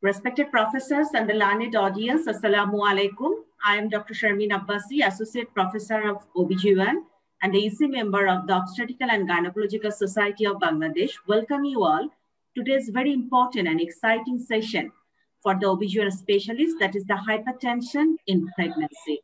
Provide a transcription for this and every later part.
Respected professors and the learned audience, Assalamu alaikum. I am Dr. Sharmin Abbasi, Associate Professor of OBGYN and the EC member of the Obstetrical and Gynecological Society of Bangladesh. Welcome you all to today's very important and exciting session for the OBGYN specialist, that is the hypertension in pregnancy.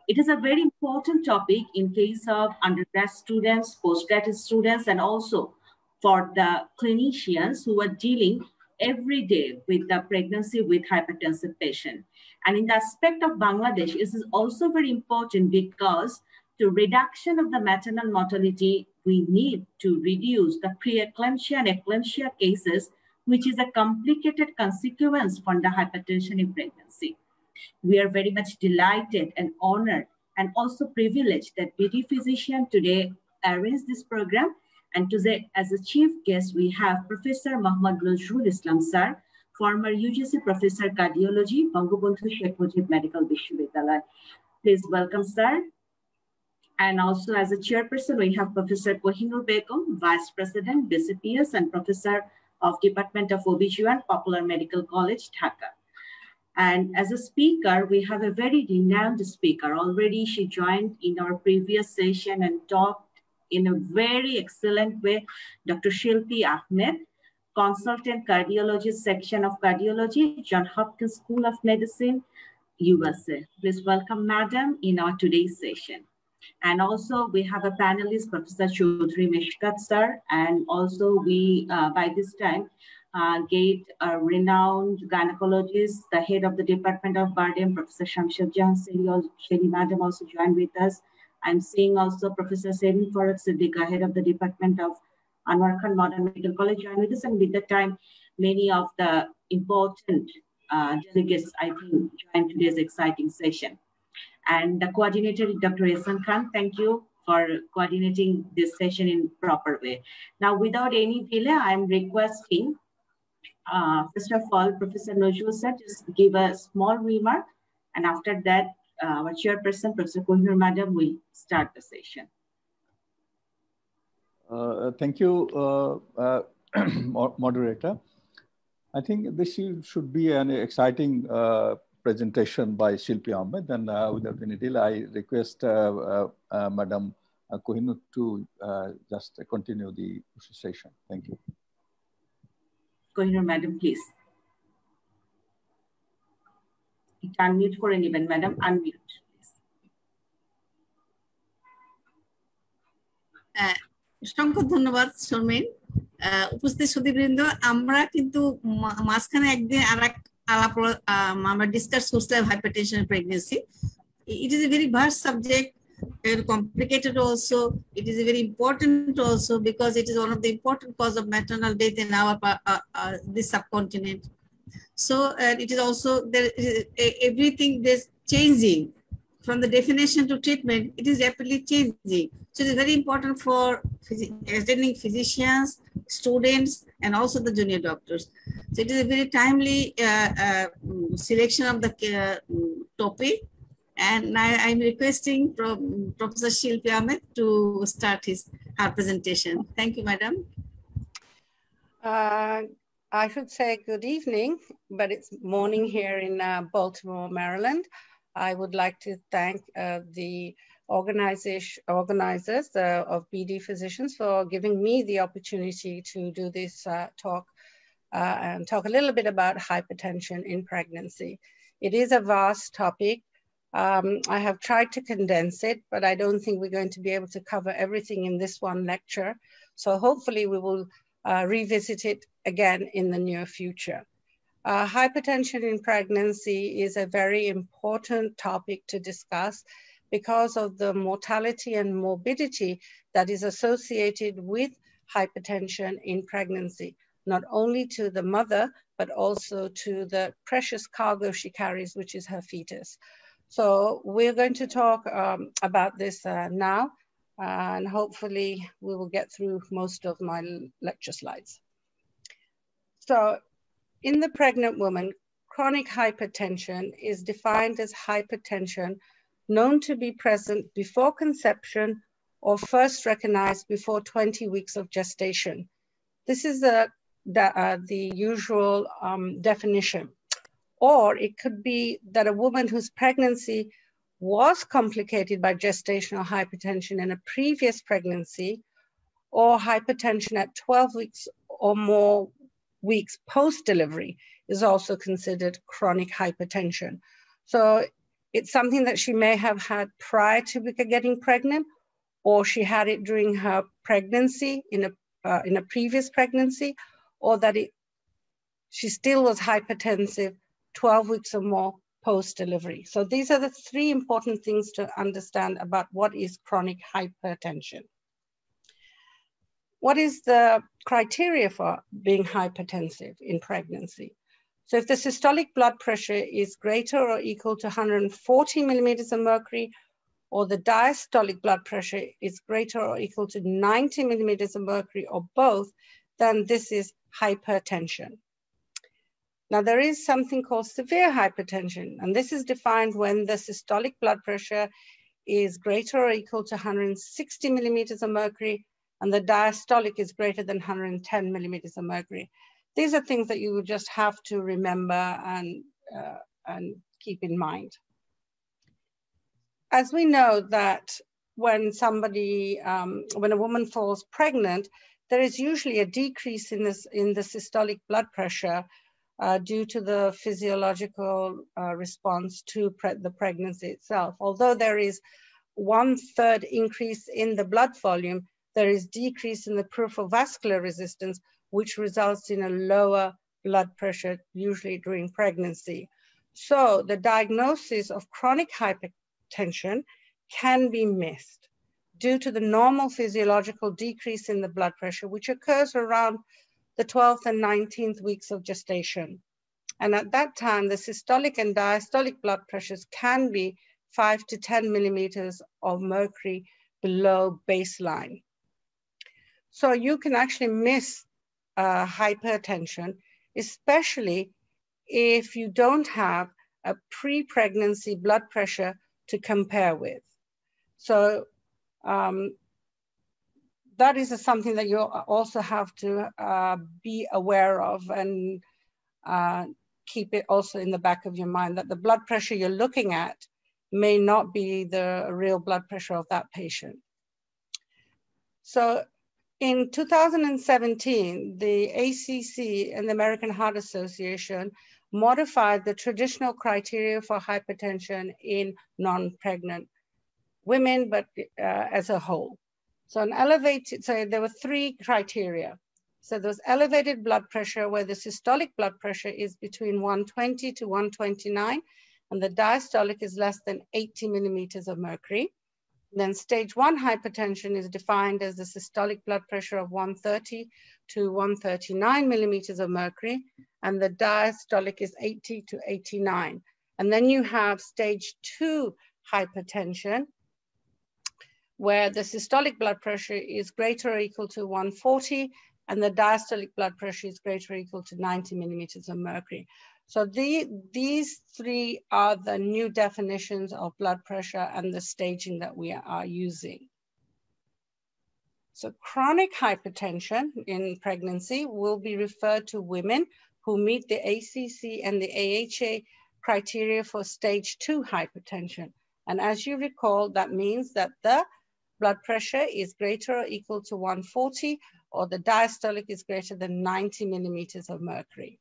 It is a very important topic in case of undergrad students, postgraduate students, and also for the clinicians who are dealing every day with the pregnancy with hypertensive patient. And in the aspect of Bangladesh, this is also very important because to reduction of the maternal mortality, we need to reduce the preeclampsia and eclampsia cases, which is a complicated consequence from the hypertension in pregnancy. We are very much delighted and honored and also privileged that BD physician today arranged this program. And today, as a chief guest, we have Professor Muhammad Nazrul Islam Sir, former UGC Professor Cardiology, Bangabandhu Sheikh Mujib Medical Vishwavidyalaya. Please welcome, sir. And also as a chairperson, we have Professor Kohinoor Begum, Vice President, BCPS, and Professor of Department of OBGYN, Popular Medical College, Dhaka. And as a speaker, we have a very renowned speaker. Already she joined in our previous session and talked in a very excellent way, Dr. Shilpi Ahmed, consultant cardiologist section of cardiology, Johns Hopkins School of Medicine, USA. Please welcome Madam in our today's session. And also we have a panelist, Professor Chaudhry Mishkat sir, and also we, by this time, get a renowned gynecologist, the head of the Department of Bardem, Professor Shamshad Jahan Sheli Madam also joined with us. I'm seeing also Professor Serin Farag Siddiqa, head of the Department of Anwar Khan Modern Medical College, joined with us. And with the time, many of the important delegates, I think, joined today's exciting session. And the coordinator, Dr. Ehsan Khan, thank you for coordinating this session in proper way. Now, without any delay, I'm requesting, first of all, Professor Nazrul sir, just give a small remark. And after that, our chairperson, Professor Kohinoor Madam, will start the session. Thank you, moderator. I think this should be an exciting presentation by Shilpi Ahmed, and without any delay, I request Madam Kohinoor to just continue the session. Thank you. Kohinoor Madam, please. Unmute for anyone, Madam, unmute, please. অসংখ্য ধন্যবাদ শর্মিন। উপস্থিত সুধীবৃন্দ, আমরা কিন্তু মাঝখানে একদিন আরেক আলাপ আমরা ডিসকাস করছিলাম hypertension and pregnancy. It is a very vast subject, very complicated also. It is very important also because it is one of the important cause of maternal death in our this subcontinent. So it is also there is everything is changing from the definition to treatment. It is rapidly changing. So it is very important for attending physicians, students, and also the junior doctors. So it is a very timely selection of the topic. And I'm requesting Professor Shilpi Ahmed to start her presentation. Thank you, Madam. I should say good evening, but it's morning here in Baltimore, Maryland. I would like to thank the organizers of BD Physicians for giving me the opportunity to do this talk and talk a little bit about hypertension in pregnancy. It is a vast topic. I have tried to condense it, but I don't think we're going to be able to cover everything in this one lecture. So hopefully we will revisit it again in the near future. Hypertension in pregnancy is a very important topic to discuss because of the mortality and morbidity that is associated with hypertension in pregnancy, not only to the mother, but also to the precious cargo she carries, which is her fetus. So we're going to talk about this now, and hopefully we will get through most of my lecture slides. So in the pregnant woman, chronic hypertension is defined as hypertension known to be present before conception or first recognized before 20 weeks of gestation. This is a the usual definition. Or it could be that a woman whose pregnancy was complicated by gestational hypertension in a previous pregnancy, or hypertension at 12 weeks or more weeks post-delivery is also considered chronic hypertension. So it's something that she may have had prior to getting pregnant, or she had it during her pregnancy in a previous pregnancy, or that she still was hypertensive 12 weeks or more post-delivery. So these are the three important things to understand about what is chronic hypertension. What is the criteria for being hypertensive in pregnancy? So if the systolic blood pressure is greater or equal to 140 millimeters of mercury, or the diastolic blood pressure is greater or equal to 90 millimeters of mercury, or both, then this is hypertension. Now, there is something called severe hypertension, and this is defined when the systolic blood pressure is greater or equal to 160 millimeters of mercury, and the diastolic is greater than 110 millimeters of mercury. These are things that you would just have to remember and keep in mind. As we know that when when a woman falls pregnant, there is usually a decrease in the systolic blood pressure due to the physiological response to the pregnancy itself. Although there is 1/3 increase in the blood volume, there is decrease in the peripheral vascular resistance, which results in a lower blood pressure, usually during pregnancy. So the diagnosis of chronic hypertension can be missed due to the normal physiological decrease in the blood pressure, which occurs around the 12th and 19th weeks of gestation. And at that time, the systolic and diastolic blood pressures can be 5 to 10 millimeters of mercury below baseline. So you can actually miss hypertension, especially if you don't have a pre-pregnancy blood pressure to compare with. So that is something that you also have to be aware of and keep it also in the back of your mind, that the blood pressure you're looking at may not be the real blood pressure of that patient. So in 2017, the ACC and the American Heart Association modified the traditional criteria for hypertension in non-pregnant women, but as a whole. So there were 3 criteria. So there was elevated blood pressure, where the systolic blood pressure is between 120 to 129, and the diastolic is less than 80 millimeters of mercury. Then stage 1 hypertension is defined as the systolic blood pressure of 130 to 139 millimeters of mercury, and the diastolic is 80 to 89. And then you have stage 2 hypertension, where the systolic blood pressure is greater or equal to 140, and the diastolic blood pressure is greater or equal to 90 millimeters of mercury. So these 3 are the new definitions of blood pressure and the staging that we are using. So chronic hypertension in pregnancy will be referred to women who meet the ACC and the AHA criteria for stage 2 hypertension. And as you recall, that means that the blood pressure is greater or equal to 140, or the diastolic is greater than 90 millimeters of mercury.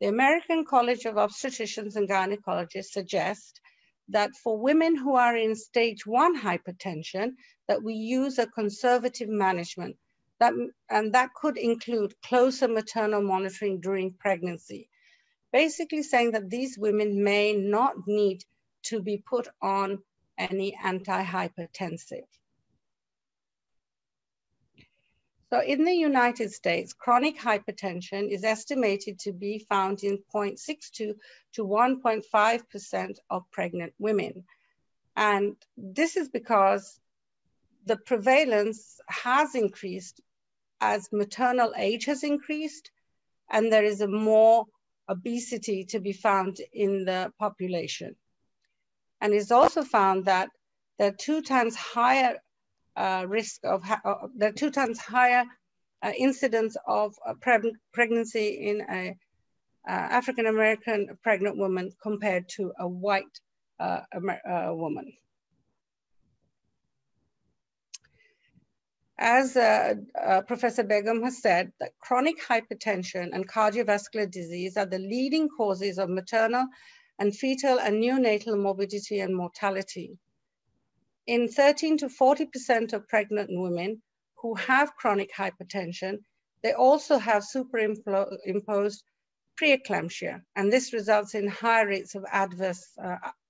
The American College of Obstetricians and Gynecologists suggest that for women who are in stage 1 hypertension, that we use a conservative management, and that could include closer maternal monitoring during pregnancy. Basically saying that these women may not need to be put on any antihypertensive. So in the United States, chronic hypertension is estimated to be found in 0.62 to 1.5% of pregnant women. And this is because the prevalence has increased as maternal age has increased, and there is more obesity to be found in the population. And it's also found that there are 2 times higher incidence of pregnancy in a African-American pregnant woman compared to a white woman. As Professor Begum has said, that chronic hypertension and cardiovascular disease are the leading causes of maternal and fetal and neonatal morbidity and mortality. In 13 to 40% of pregnant women who have chronic hypertension, they also have superimposed preeclampsia, and this results in high rates of adverse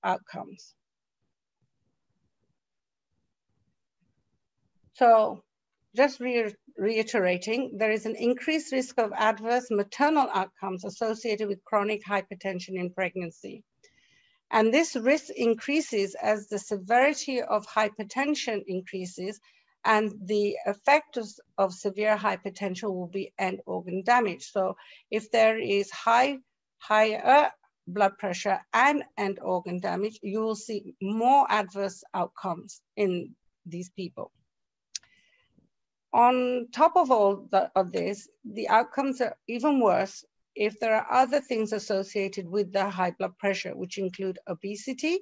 outcomes. So, just reiterating, there is an increased risk of adverse maternal outcomes associated with chronic hypertension in pregnancy. And this risk increases as the severity of hypertension increases, and the effect of severe hypertension will be end organ damage. So if there is higher blood pressure and end organ damage, you will see more adverse outcomes in these people. On top of all of this, the outcomes are even worse if there are other things associated with the high blood pressure, which include obesity.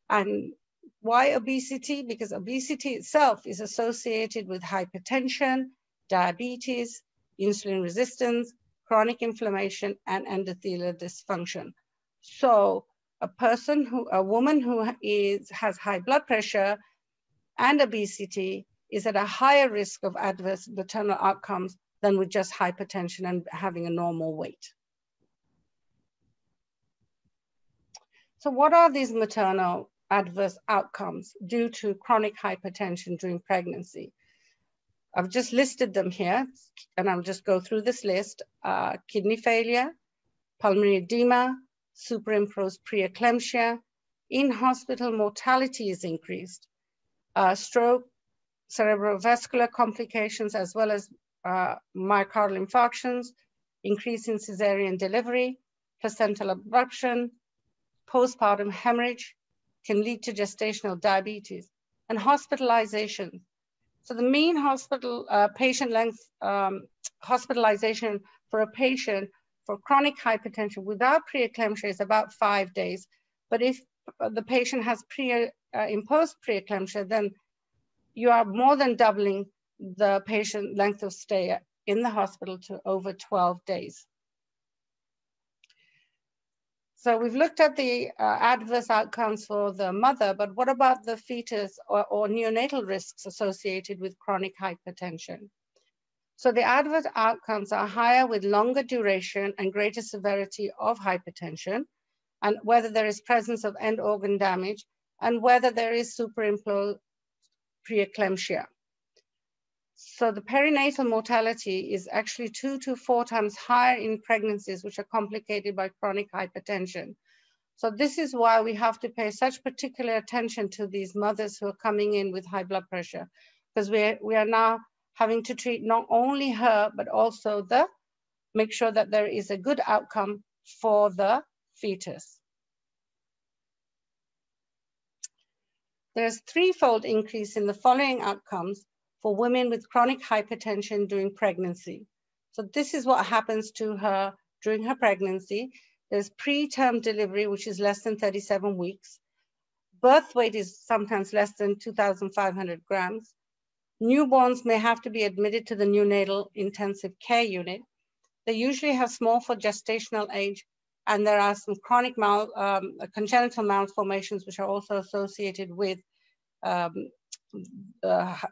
And why obesity? Because obesity itself is associated with hypertension, diabetes, insulin resistance, chronic inflammation, and endothelial dysfunction. So a woman who has high blood pressure and obesity is at a higher risk of adverse maternal outcomes than with just hypertension and having a normal weight. So what are these maternal adverse outcomes due to chronic hypertension during pregnancy? I've just listed them here, and I'll just go through this list. Kidney failure, pulmonary edema, superimposed preeclampsia, in-hospital mortality is increased, stroke, cerebrovascular complications, as well as myocardial infarctions, increase in cesarean delivery, placental abruption, postpartum hemorrhage, can lead to gestational diabetes, and hospitalization. So the mean patient length hospitalization for a patient for chronic hypertension without preeclampsia is about 5 days. But if the patient has imposed preeclampsia, then you are more than doubling the patient length of stay in the hospital to over 12 days. So we've looked at the adverse outcomes for the mother, but what about the fetus or neonatal risks associated with chronic hypertension? So the adverse outcomes are higher with longer duration and greater severity of hypertension, and whether there is presence of end organ damage, and whether there is superimposed preeclampsia. So the perinatal mortality is actually 2 to 4 times higher in pregnancies which are complicated by chronic hypertension. So this is why we have to pay such particular attention to these mothers who are coming in with high blood pressure, because we are now having to treat not only her, but also make sure that there is a good outcome for the fetus. There's threefold increase in the following outcomes for women with chronic hypertension during pregnancy. So this is what happens to her during her pregnancy. There's preterm delivery, which is less than 37 weeks. Birth weight is sometimes less than 2,500 grams. Newborns may have to be admitted to the neonatal intensive care unit. They usually have small for gestational age, and there are some chronic congenital malformations which are also associated with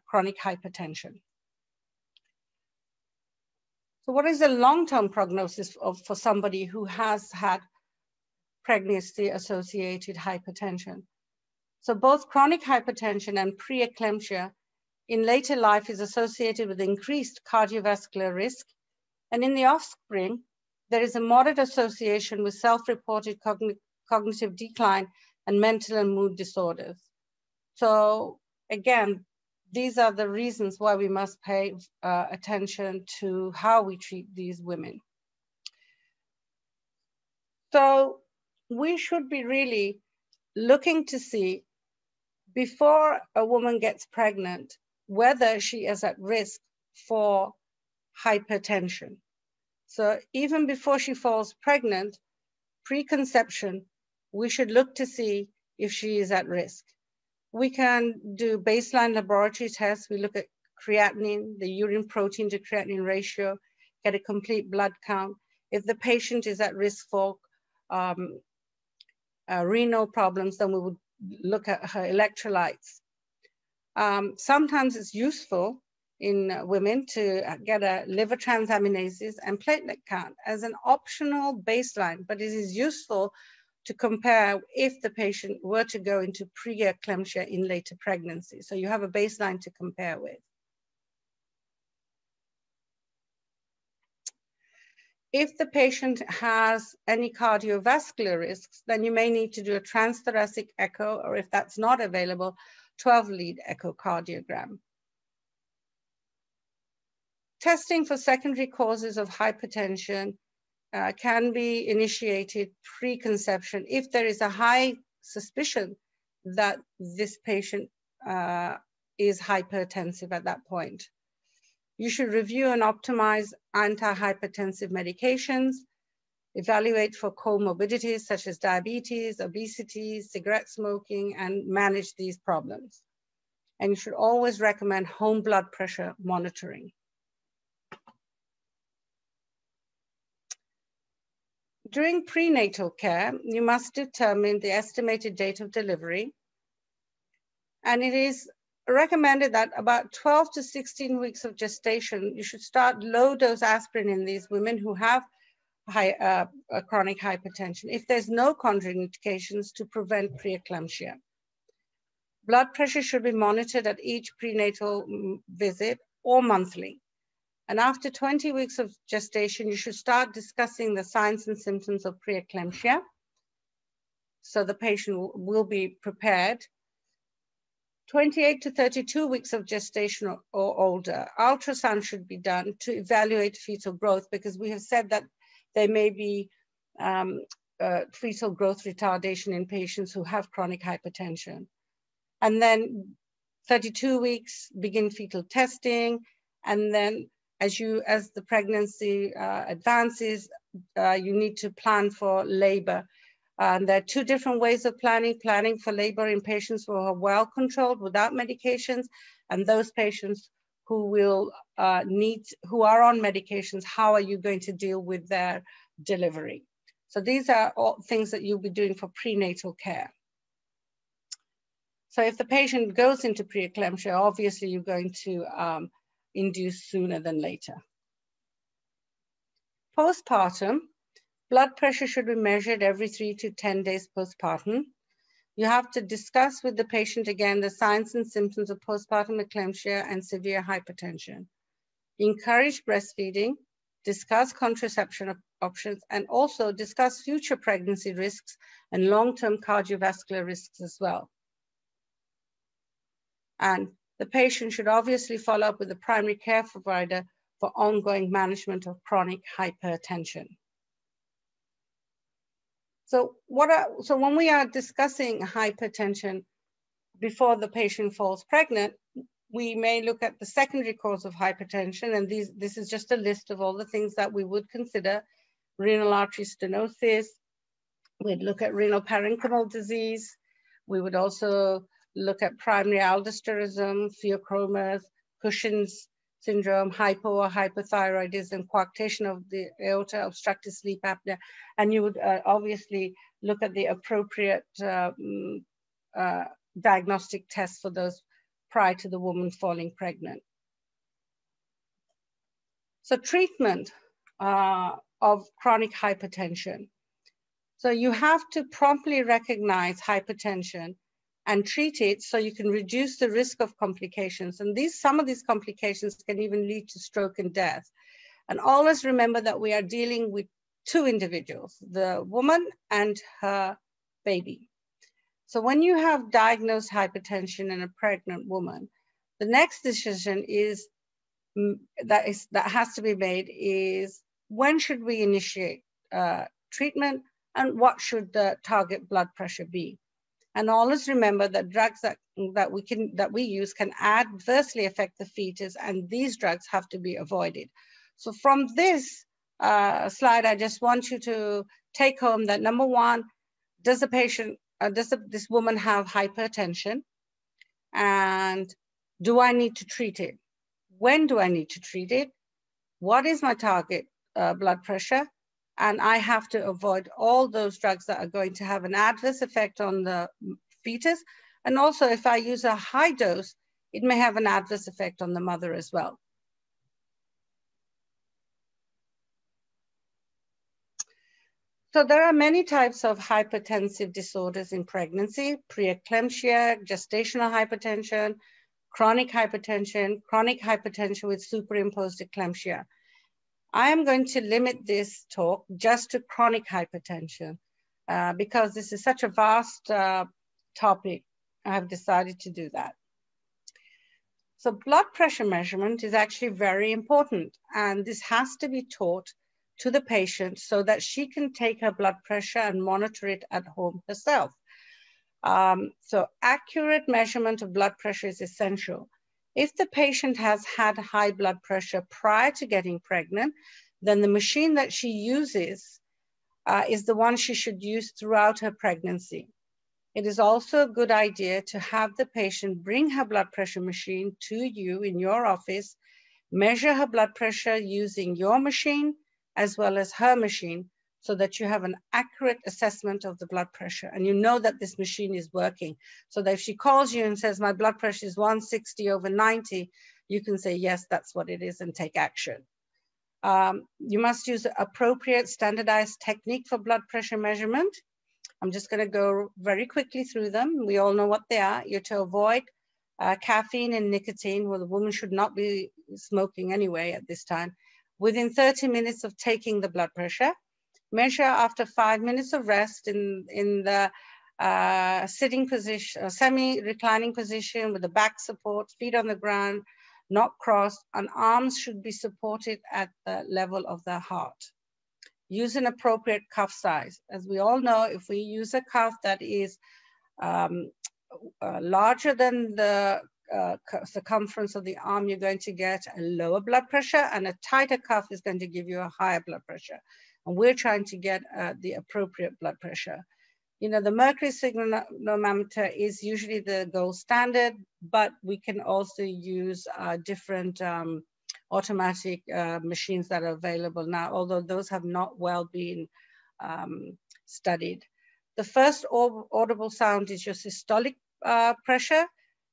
chronic hypertension. So what is the long-term prognosis for somebody who has had pregnancy-associated hypertension? So both chronic hypertension and preeclampsia in later life is associated with increased cardiovascular risk. And in the offspring, there is a moderate association with self-reported cognitive decline and mental and mood disorders. So again, these are the reasons why we must pay attention to how we treat these women. So we should be really looking to see, before a woman gets pregnant, whether she is at risk for hypertension. So even before she falls pregnant, preconception, we should look to see if she is at risk. We can do baseline laboratory tests. We look at creatinine, the urine protein to creatinine ratio, get a complete blood count. If the patient is at risk for renal problems, then we would look at her electrolytes. Sometimes it's useful in women to get a liver transaminases and platelet count as an optional baseline, but it is useful to compare if the patient were to go into preeclampsia in later pregnancy. So you have a baseline to compare with. If the patient has any cardiovascular risks, then you may need to do a transthoracic echo, or if that's not available, 12-lead echocardiogram. Testing for secondary causes of hypertension can be initiated pre-conception if there is a high suspicion that this patient is hypertensive at that point. You should review and optimize antihypertensive medications, evaluate for comorbidities such as diabetes, obesity, cigarette smoking, and manage these problems. And you should always recommend home blood pressure monitoring. During prenatal care, you must determine the estimated date of delivery. And it is recommended that about 12 to 16 weeks of gestation, you should start low dose aspirin in these women who have chronic hypertension, if there's no contraindications, to prevent preeclampsia. Blood pressure should be monitored at each prenatal visit or monthly. And after 20 weeks of gestation, you should start discussing the signs and symptoms of preeclampsia, so the patient will be prepared. 28 to 32 weeks of gestation or older, ultrasound should be done to evaluate fetal growth, because we have said that there may be fetal growth retardation in patients who have chronic hypertension. And then 32 weeks, begin fetal testing. And then as the pregnancy advances, you need to plan for labor. There are two different ways of planning for labor in patients who are well controlled without medications, and those patients who will who are on medications, how are you going to deal with their delivery? So these are all things that you'll be doing for prenatal care. So if the patient goes into preeclampsia, obviously you're going to induce sooner than later. Postpartum, blood pressure should be measured every 3 to 10 days postpartum. You have to discuss with the patient again the signs and symptoms of postpartum eclampsia and severe hypertension. Encourage breastfeeding, discuss contraception options, and also discuss future pregnancy risks and long-term cardiovascular risks as well. And the patient should obviously follow up with the primary care provider for ongoing management of chronic hypertension. So when we are discussing hypertension before the patient falls pregnant, we may look at the secondary cause of hypertension, and this is just a list of all the things that we would consider: renal artery stenosis, we'd look at renal parenchymal disease, we would also look at primary aldosterism, pheochromas, Cushing's syndrome, hypo or hypothyroidism, coarctation of the aorta, obstructive sleep apnea, and you would obviously look at the appropriate diagnostic tests for those prior to the woman falling pregnant. So treatment of chronic hypertension. So you have to promptly recognize hypertension and treat it so you can reduce the risk of complications. And some of these complications can even lead to stroke and death. And always remember that we are dealing with two individuals, the woman and her baby. So when you have diagnosed hypertension in a pregnant woman, the next decision is that has to be made is, when should we initiate treatment, and what should the target blood pressure be? And always remember that drugs that we use can adversely affect the fetus, and these drugs have to be avoided. So from this slide, I just want you to take home that number one, does the patient, this woman have hypertension? And do I need to treat it? When do I need to treat it? What is my target blood pressure? And I have to avoid all those drugs that are going to have an adverse effect on the fetus. And also if I use a high dose, it may have an adverse effect on the mother as well. So there are many types of hypertensive disorders in pregnancy: preeclampsia, gestational hypertension, chronic hypertension with superimposed eclampsia. I am going to limit this talk just to chronic hypertension because this is such a vast topic. I have decided to do that. So blood pressure measurement is actually very important, and this has to be taught to the patient so that she can take her blood pressure and monitor it at home herself. So accurate measurement of blood pressure is essential. If the patient has had high blood pressure prior to getting pregnant, then the machine that she uses is the one she should use throughout her pregnancy. It is also a good idea to have the patient bring her blood pressure machine to you in your office, measure her blood pressure using your machine as well as her machine, so that you have an accurate assessment of the blood pressure and you know that this machine is working. So that if she calls you and says, my blood pressure is 160/90, you can say, yes, that's what it is, and take action. You must use appropriate standardized technique for blood pressure measurement. I'm just gonna go very quickly through them. We all know what they are. You're to avoid caffeine and nicotine. Well, the woman should not be smoking anyway at this time. Within 30 minutes of taking the blood pressure, measure after 5 minutes of rest in the sitting position, semi-reclining position with the back support, feet on the ground, not crossed, and arms should be supported at the level of the heart. Use an appropriate cuff size. As we all know, if we use a cuff that is larger than the circumference of the arm, you're going to get a lower blood pressure, and a tighter cuff is going to give you a higher blood pressure. And we're trying to get the appropriate blood pressure. You know, the mercury sphygmomanometer is usually the gold standard, but we can also use different automatic machines that are available now, although those have not well been studied. The first audible sound is your systolic pressure,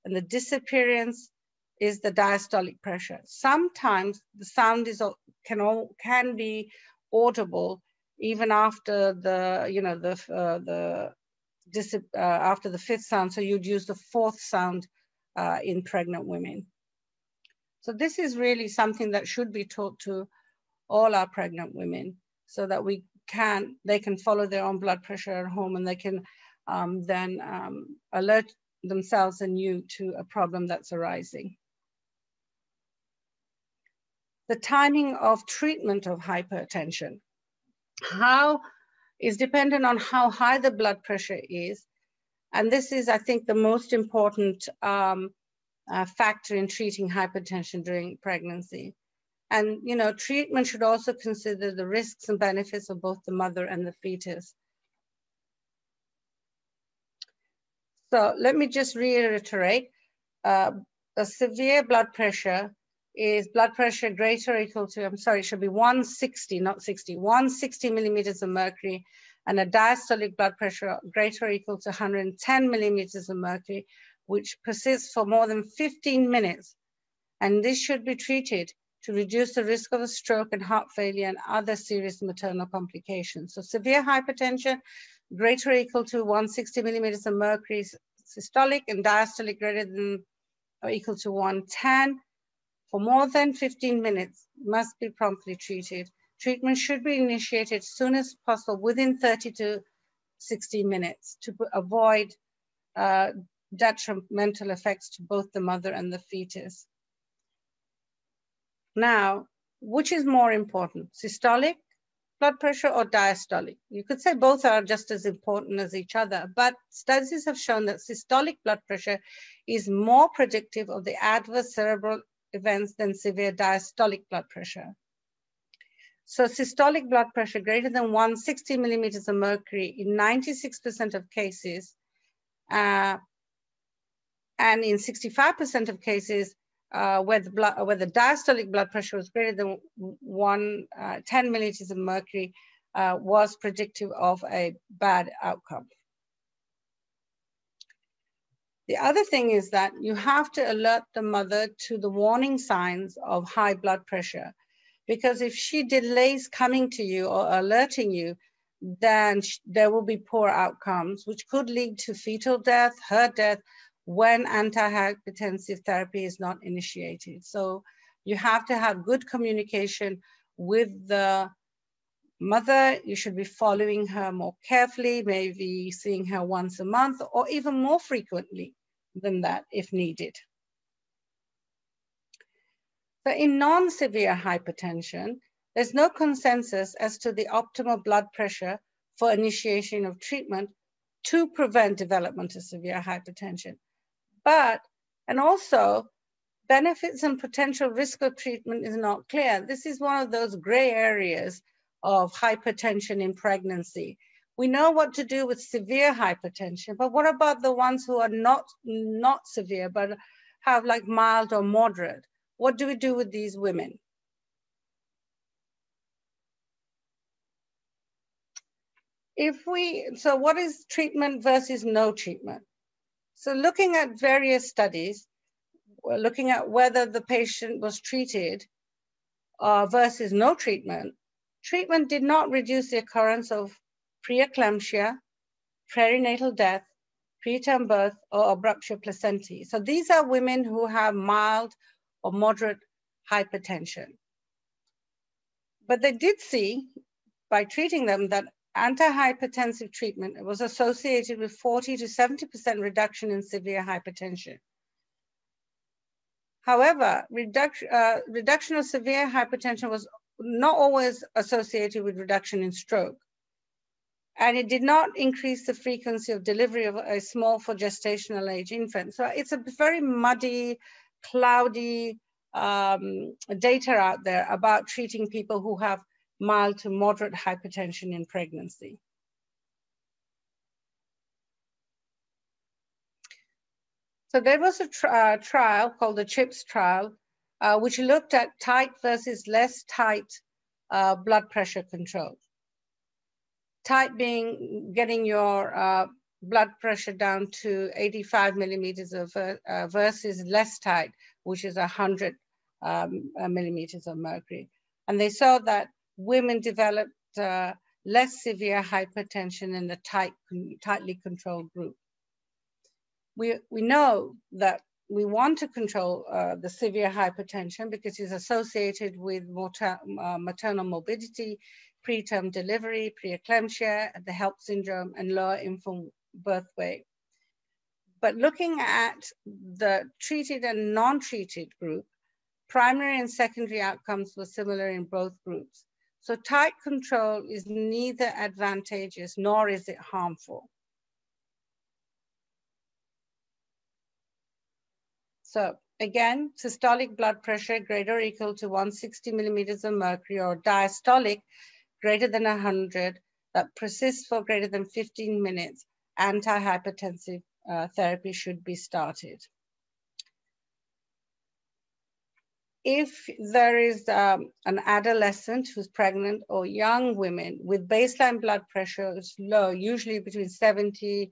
and the disappearance is the diastolic pressure. Sometimes the sound is can be audible even after the after the fifth sound. So you'd use the fourth sound in pregnant women. So this is really something that should be taught to all our pregnant women, so that they can follow their own blood pressure at home, and they can then alert themselves and you to a problem that's arising. The timing of treatment of hypertension is dependent on how high the blood pressure is. And this is, I think, the most important factor in treating hypertension during pregnancy. And, you know, treatment should also consider the risks and benefits of both the mother and the fetus. So let me just reiterate, a severe blood pressure is blood pressure greater or equal to, I'm sorry, it should be 160, not 60, 160 millimeters of mercury, and a diastolic blood pressure greater or equal to 110 millimeters of mercury, which persists for more than 15 minutes. And this should be treated to reduce the risk of a stroke and heart failure and other serious maternal complications. So severe hypertension, greater or equal to 160 millimeters of mercury systolic, and diastolic greater than or equal to 110 for more than 15 minutes must be promptly treated. Treatment should be initiated as soon as possible within 30 to 60 minutes to avoid detrimental effects to both the mother and the fetus. Now, which is more important, systolic blood pressure or diastolic? You could say both are just as important as each other, but studies have shown that systolic blood pressure is more predictive of the adverse cerebral events than severe diastolic blood pressure. So systolic blood pressure greater than 160 millimeters of mercury in 96% of cases, and in 65% of cases where the diastolic blood pressure was greater than 10 milliliters of mercury, was predictive of a bad outcome. The other thing is that you have to alert the mother to the warning signs of high blood pressure, because if she delays coming to you or alerting you, then there will be poor outcomes, which could lead to fetal death, her death, when antihypertensive therapy is not initiated. So you have to have good communication with the mother. You should be following her more carefully, maybe seeing her once a month or even more frequently than that if needed. So in non-severe hypertension, there's no consensus as to the optimal blood pressure for initiation of treatment to prevent development of severe hypertension. And also, benefits and potential risk of treatment is not clear. This is one of those gray areas of hypertension in pregnancy. We know what to do with severe hypertension, but what about the ones who are not severe, but have like mild or moderate? What do we do with these women? So what is treatment versus no treatment? So looking at various studies, we're looking at whether the patient was treated versus no treatment. Treatment did not reduce the occurrence of preeclampsia, perinatal death, preterm birth, or abruptio placentae. So these are women who have mild or moderate hypertension. But they did see, by treating them, that antihypertensive treatment was associated with 40 to 70% reduction in severe hypertension. However, reduction of severe hypertension was not always associated with reduction in stroke. And it did not increase the frequency of delivery of a small for gestational age infant. So it's a very muddy, cloudy data out there about treating people who have mild to moderate hypertension in pregnancy. So there was a trial called the CHIPS trial, which looked at tight versus less tight blood pressure control. Tight being getting your blood pressure down to 85 millimeters of versus less tight, which is 100 millimeters of mercury. And they saw that women developed less severe hypertension in the tightly controlled group. We know that we want to control the severe hypertension because it's associated with maternal morbidity, preterm delivery, preeclampsia, the HELP syndrome, and lower infant birth weight. But looking at the treated and non-treated group, primary and secondary outcomes were similar in both groups. So tight control is neither advantageous nor is it harmful. So again, systolic blood pressure greater or equal to 160 millimeters of mercury, or diastolic greater than 100 that persists for greater than 15 minutes, antihypertensive therapy should be started. If there is an adolescent who's pregnant or young women with baseline blood pressure is low, usually between 70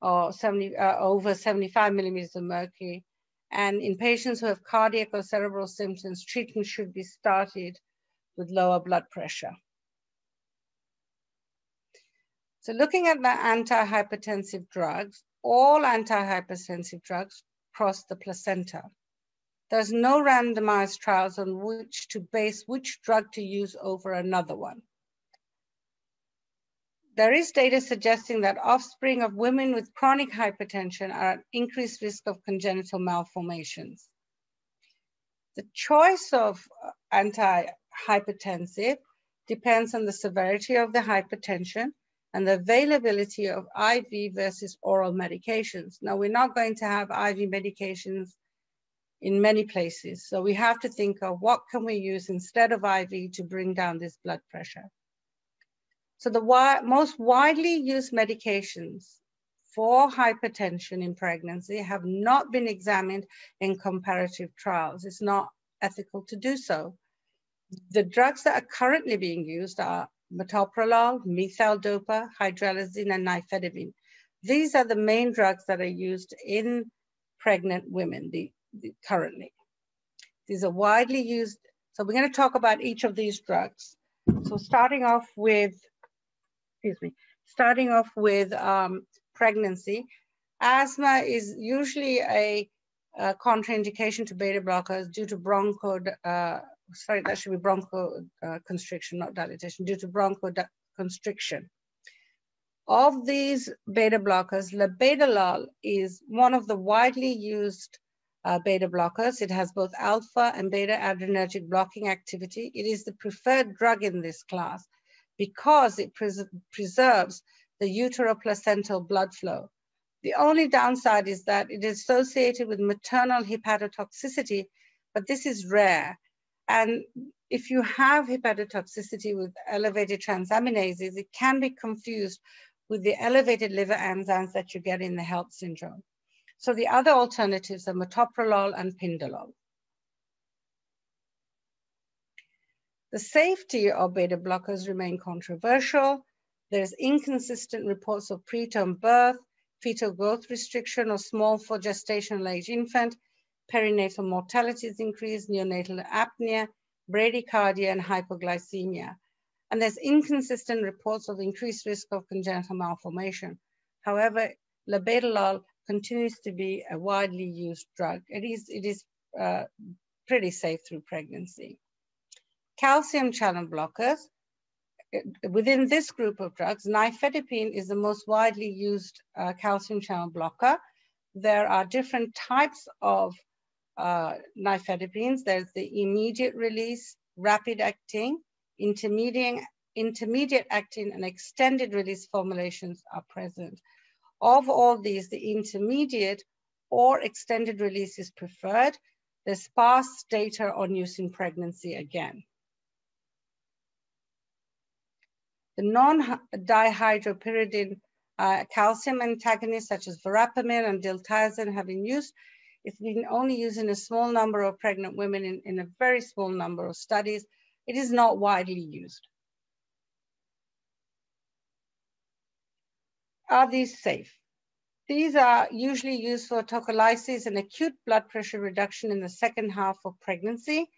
or 70 over 75 millimeters of mercury, and in patients who have cardiac or cerebral symptoms, treatment should be started with lower blood pressure. So looking at the antihypertensive drugs, all antihypertensive drugs cross the placenta. There's no randomized trials on which to base which drug to use over another one. There is data suggesting that offspring of women with chronic hypertension are at increased risk of congenital malformations. The choice of antihypertensive depends on the severity of the hypertension and the availability of IV versus oral medications. Now, we're not going to have IV medications in many places. So we have to think of what can we use instead of IV to bring down this blood pressure. So the most widely used medications for hypertension in pregnancy have not been examined in comparative trials. It's not ethical to do so. The drugs that are currently being used are metoprolol, Methyldopa, hydralazine, and nifedipine. These are the main drugs that are used in pregnant women currently. These are widely used. So we're going to talk about each of these drugs. So starting off with pregnancy, asthma is usually a contraindication to beta blockers due to bronchoconstriction, not dilatation, due to bronchoconstriction. Of these beta blockers, labetalol is one of the widely used beta blockers. It has both alpha and beta adrenergic blocking activity. It is the preferred drug in this class because it preserves the uteroplacental blood flow. The only downside is that it is associated with maternal hepatotoxicity, but this is rare. And if you have hepatotoxicity with elevated transaminases, it can be confused with the elevated liver enzymes that you get in the HELP syndrome. So the other alternatives are metoprolol and pindolol. The safety of beta blockers remain controversial. There's inconsistent reports of preterm birth, fetal growth restriction, or small for gestational age infant, perinatal mortality is increased, neonatal apnea, bradycardia, and hypoglycemia. And there's inconsistent reports of increased risk of congenital malformation. However, labetalol continues to be a widely used drug. It is pretty safe through pregnancy. Calcium channel blockers. Within this group of drugs, nifedipine is the most widely used calcium channel blocker. There are different types of nifedipines. There's the immediate release, rapid acting, intermediate acting, and extended release formulations are present. Of all these, the intermediate or extended release is preferred. There's sparse data on use in pregnancy again. The non-dihydropyridine calcium antagonists such as verapamil and diltiazem have been used. It's been only used in a small number of pregnant women in a very small number of studies. It is not widely used. Are these safe? These are usually used for tocolysis and acute blood pressure reduction in the second half of pregnancy.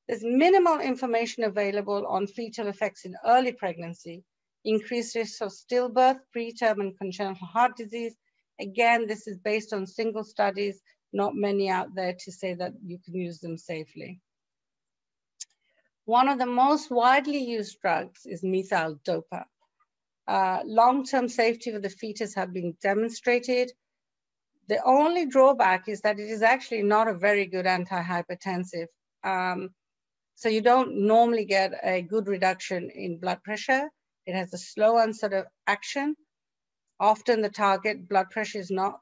There's minimal information available on fetal effects in early pregnancy, increased risk of stillbirth, preterm, and congenital heart disease. Again, this is based on single studies, not many out there to say that you can use them safely. One of the most widely used drugs is Methyldopa. Long-term safety of the fetus have been demonstrated. The only drawback is that it is actually not a very good antihypertensive. So you don't normally get a good reduction in blood pressure. It has a slow onset of action. Often the target blood pressure is not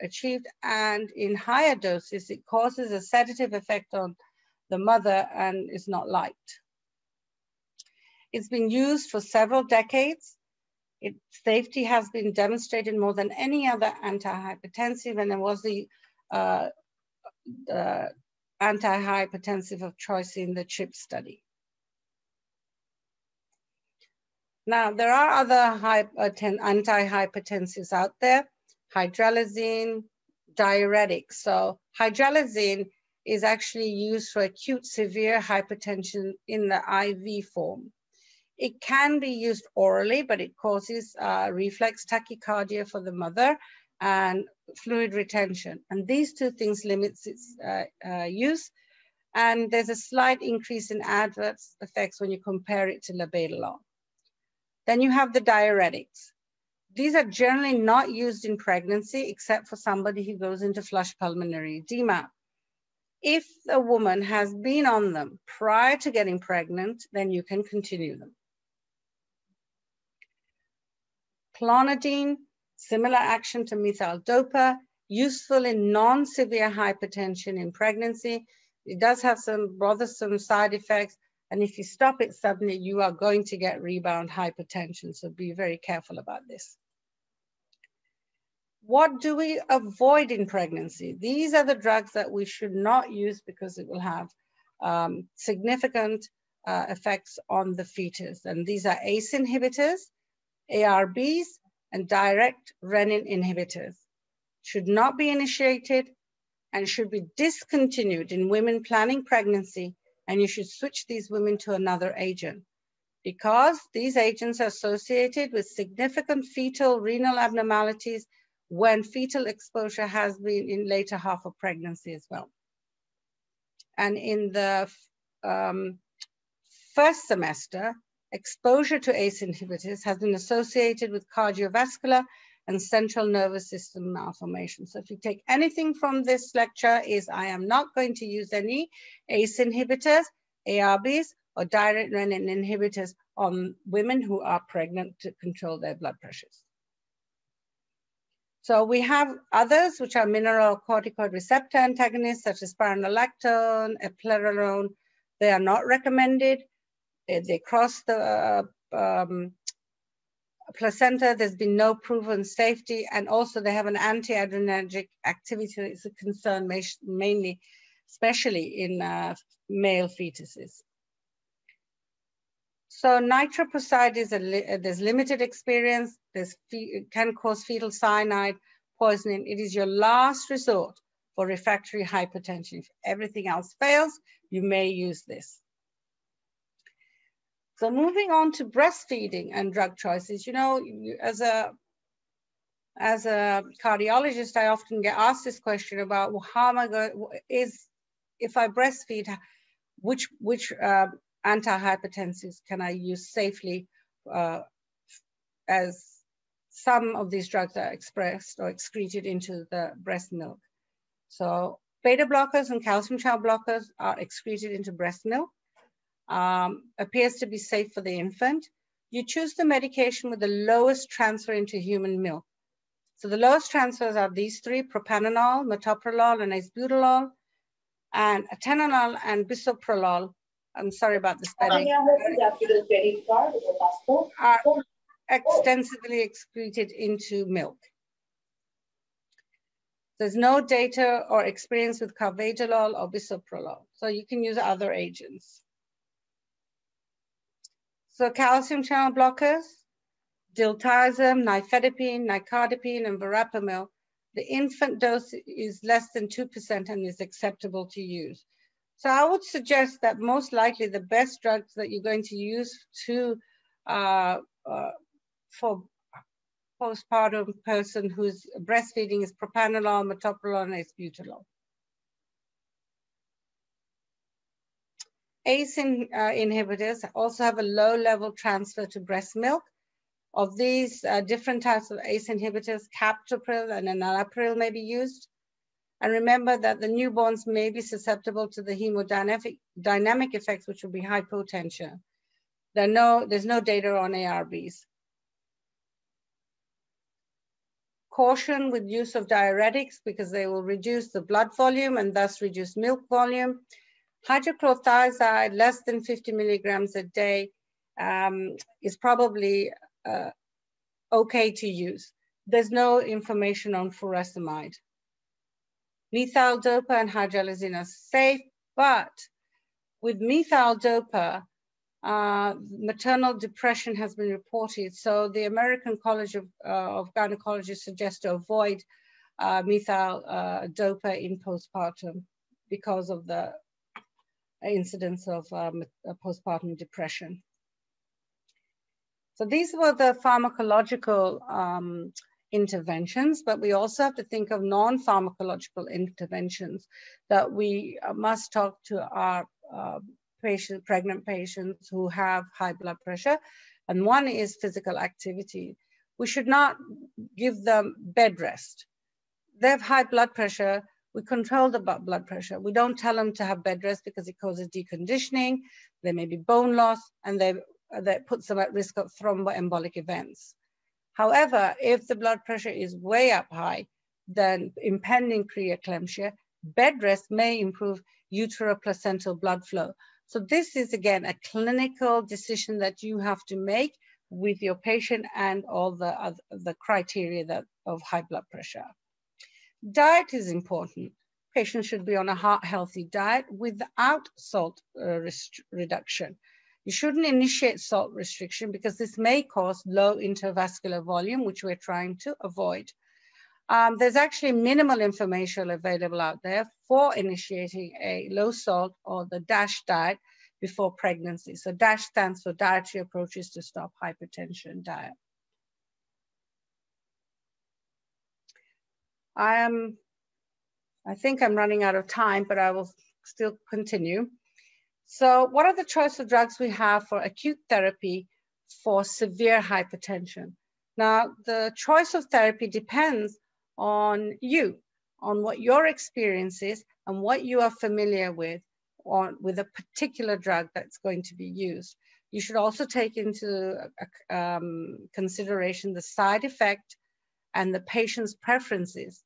achieved, and in higher doses, it causes a sedative effect on the mother and is not liked. It's been used for several decades. Its safety has been demonstrated more than any other antihypertensive, and it was the antihypertensive of choice in the CHIP study. Now, there are other antihypertensives out there, hydralazine, diuretics. So hydralazine is actually used for acute severe hypertension in the IV form. It can be used orally, but it causes reflex tachycardia for the mother and fluid retention. And these two things limits its use. And there's a slight increase in adverse effects when you compare it to labetalol. Then you have the diuretics. These are generally not used in pregnancy except for somebody who goes into flush pulmonary edema. If a woman has been on them prior to getting pregnant, then you can continue them. Clonidine, similar action to Methyldopa, useful in non-severe hypertension in pregnancy. It does have some bothersome side effects, and if you stop it suddenly, you are going to get rebound hypertension, so be very careful about this. What do we avoid in pregnancy? These are the drugs that we should not use because it will have significant effects on the fetus, and these are ACE inhibitors, ARBs, and direct renin inhibitors. Should not be initiated and should be discontinued in women planning pregnancy, and you should switch these women to another agent because these agents are associated with significant fetal renal abnormalities when fetal exposure has been in later half of pregnancy as well. And in the first semester, exposure to ACE inhibitors has been associated with cardiovascular and central nervous system malformation. So if you take anything from this lecture is I am not going to use any ACE inhibitors, ARBs, or direct renin inhibitors on women who are pregnant to control their blood pressures. So we have others, which are mineralocorticoid receptor antagonists, such as spironolactone, eplerenone. They are not recommended. They cross the placenta. There's been no proven safety, and also they have an anti-adrenergic activity that is a concern, mainly, especially in male fetuses. So nitroprusside is there's limited experience. It can cause fetal cyanide poisoning. It is your last resort for refractory hypertension. If everything else fails, you may use this. So moving on to breastfeeding and drug choices, you know, as a cardiologist, I often get asked this question about, well, how am I going, if I breastfeed, which antihypertensives can I use safely, as some of these drugs are expressed or excreted into the breast milk. So beta blockers and calcium channel blockers are excreted into breast milk. Appears to be safe for the infant. You choose the medication with the lowest transfer into human milk. So the lowest transfers are these three: propranolol, metoprolol, and acebutolol, and atenolol and bisoprolol. I'm sorry about the spelling. Are extensively excreted into milk. There's no data or experience with carvedilol or bisoprolol, so you can use other agents. So calcium channel blockers, diltiazem, nifedipine, nicardipine, and verapamil. The infant dose is less than 2% and is acceptable to use. So I would suggest that most likely the best drugs that you're going to use to for postpartum person who's breastfeeding is propranolol, metoprolol, and acebutolol. ACE inhibitors also have a low-level transfer to breast milk. Of these different types of ACE inhibitors, captopril and enalapril may be used. And remember that the newborns may be susceptible to the hemodynamic effects, which will be hypotension. There's no data on ARBs. Caution with use of diuretics because they will reduce the blood volume and thus reduce milk volume. Hydrochlorothiazide, less than 50 milligrams a day, is probably okay to use. There's no information on furosemide. Methyldopa and hydralazine are safe, but with methyldopa, maternal depression has been reported. So the American College of Gynecologists suggests to avoid methyldopa in postpartum because of the incidence of postpartum depression. So these were the pharmacological interventions, but we also have to think of non-pharmacological interventions that we must talk to our pregnant patients who have high blood pressure. And one is physical activity. We should not give them bed rest. They have high blood pressure. We control the blood pressure. We don't tell them to have bed rest because it causes deconditioning. There may be bone loss, and that puts them at risk of thromboembolic events. However, if the blood pressure is way up high, then impending preeclampsia. Bed rest may improve uteroplacental blood flow. So this is, again, a clinical decision that you have to make with your patient and all the criteria of high blood pressure. Diet is important. Patients should be on a heart-healthy diet without salt reduction. You shouldn't initiate salt restriction because this may cause low intravascular volume, which we're trying to avoid. There's actually minimal information available out there for initiating a low salt or the DASH diet before pregnancy. So DASH stands for Dietary Approaches to Stop Hypertension Diet. I think I'm running out of time, but I will still continue. So what are the choice of drugs we have for acute therapy for severe hypertension? Now, the choice of therapy depends on you, on what your experience is and what you are familiar with with a particular drug that's going to be used. You should also take into consideration the side effect and the patient's preferences.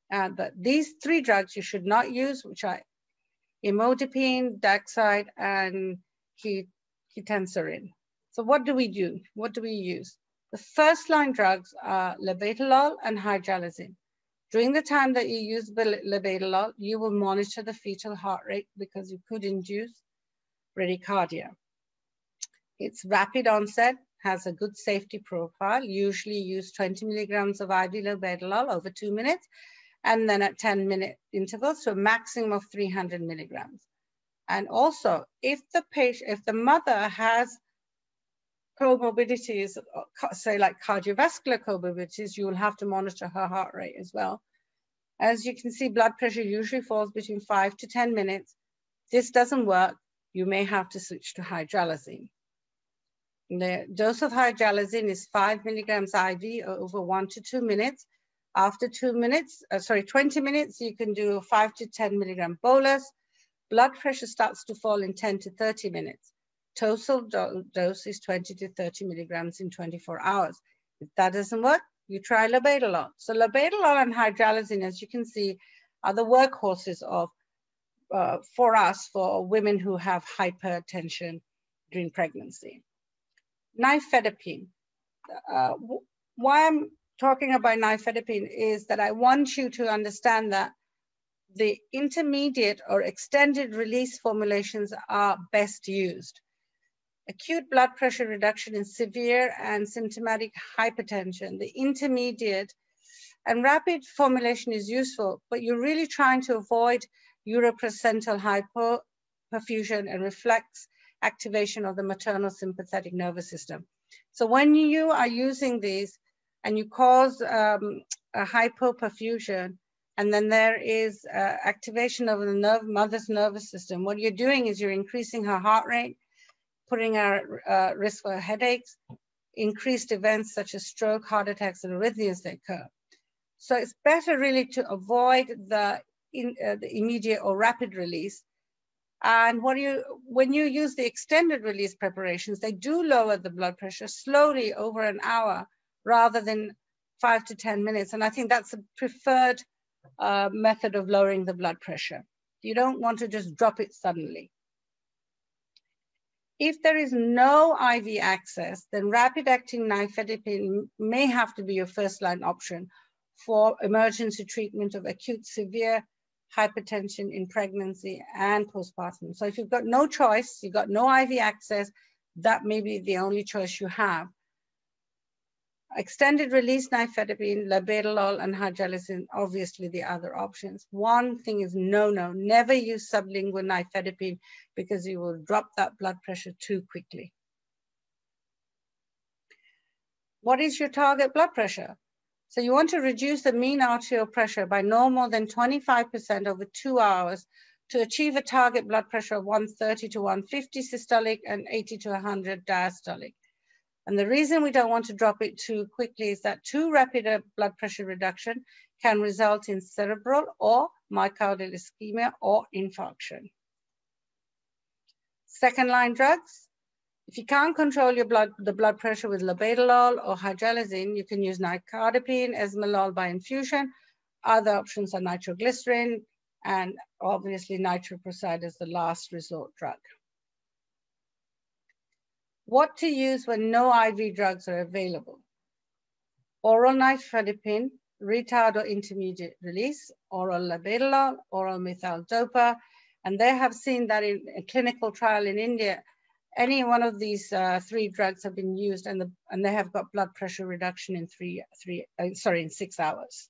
But these three drugs you should not use, which are imodipine, Daxide, and ketenserin. So what do we do? What do we use? The first line drugs are labetalol and hydralazine. During the time that you use labetalol, you will monitor the fetal heart rate because you could induce bradycardia. It's rapid onset, has a good safety profile. Usually use 20 milligrams of IV labetalol over 2 minutes, and then at 10-minute intervals, so a maximum of 300 milligrams. And also, if the mother has comorbidities, say like cardiovascular comorbidities, you will have to monitor her heart rate as well. As you can see, blood pressure usually falls between 5 to 10 minutes. This doesn't work, you may have to switch to hydralazine. The dose of hydralazine is 5 milligrams IV over 1 to 2 minutes. After 20 minutes, you can do a 5 to 10 milligram bolus. Blood pressure starts to fall in 10 to 30 minutes. Total dose is 20 to 30 milligrams in 24 hours. If that doesn't work, you try labetalol. So labetalol and hydralazine, as you can see, are the workhorses of for us, for women who have hypertension during pregnancy. Nifedipine. Why I'm talking about nifedipine is that I want you to understand that the intermediate or extended release formulations are best used. Acute blood pressure reduction in severe and symptomatic hypertension, the intermediate and rapid formulation is useful, but you're really trying to avoid uteroplacental hypoperfusion and reflex activation of the maternal sympathetic nervous system. So when you are using these and you cause a hypoperfusion, and then there is activation of the mother's nervous system, what you're doing is you're increasing her heart rate, putting her at risk for headaches, increased events such as stroke, heart attacks, and arrhythmias that occur. So it's better really to avoid the immediate or rapid release. And when you use the extended release preparations, they do lower the blood pressure slowly over an hour rather than 5 to 10 minutes. And I think that's a preferred method of lowering the blood pressure. You don't want to just drop it suddenly. If there is no IV access, then rapid-acting nifedipine may have to be your first-line option for emergency treatment of acute severe hypertension in pregnancy and postpartum. So if you've got no choice, you've got no IV access, that may be the only choice you have. Extended release nifedipine, labetalol, and hydralazine, obviously the other options. One thing is never use sublingual nifedipine because you will drop that blood pressure too quickly. What is your target blood pressure? So you want to reduce the mean arterial pressure by no more than 25% over 2 hours to achieve a target blood pressure of 130 to 150 systolic and 80 to 100 diastolic. And the reason we don't want to drop it too quickly is that too rapid a blood pressure reduction can result in cerebral or myocardial ischemia or infarction. Second line drugs. If you can't control the blood pressure with labetalol or hydralazine, you can use nicardipine, esmolol by infusion, Other options are nitroglycerin and obviously nitroprusside is the last resort drug. What to use when no IV drugs are available? Oral nifedipine, retard or intermediate release, oral labetalol, oral Methyldopa, and they have seen that in a clinical trial in India, any one of these 3 drugs have been used and they have got blood pressure reduction in 6 hours.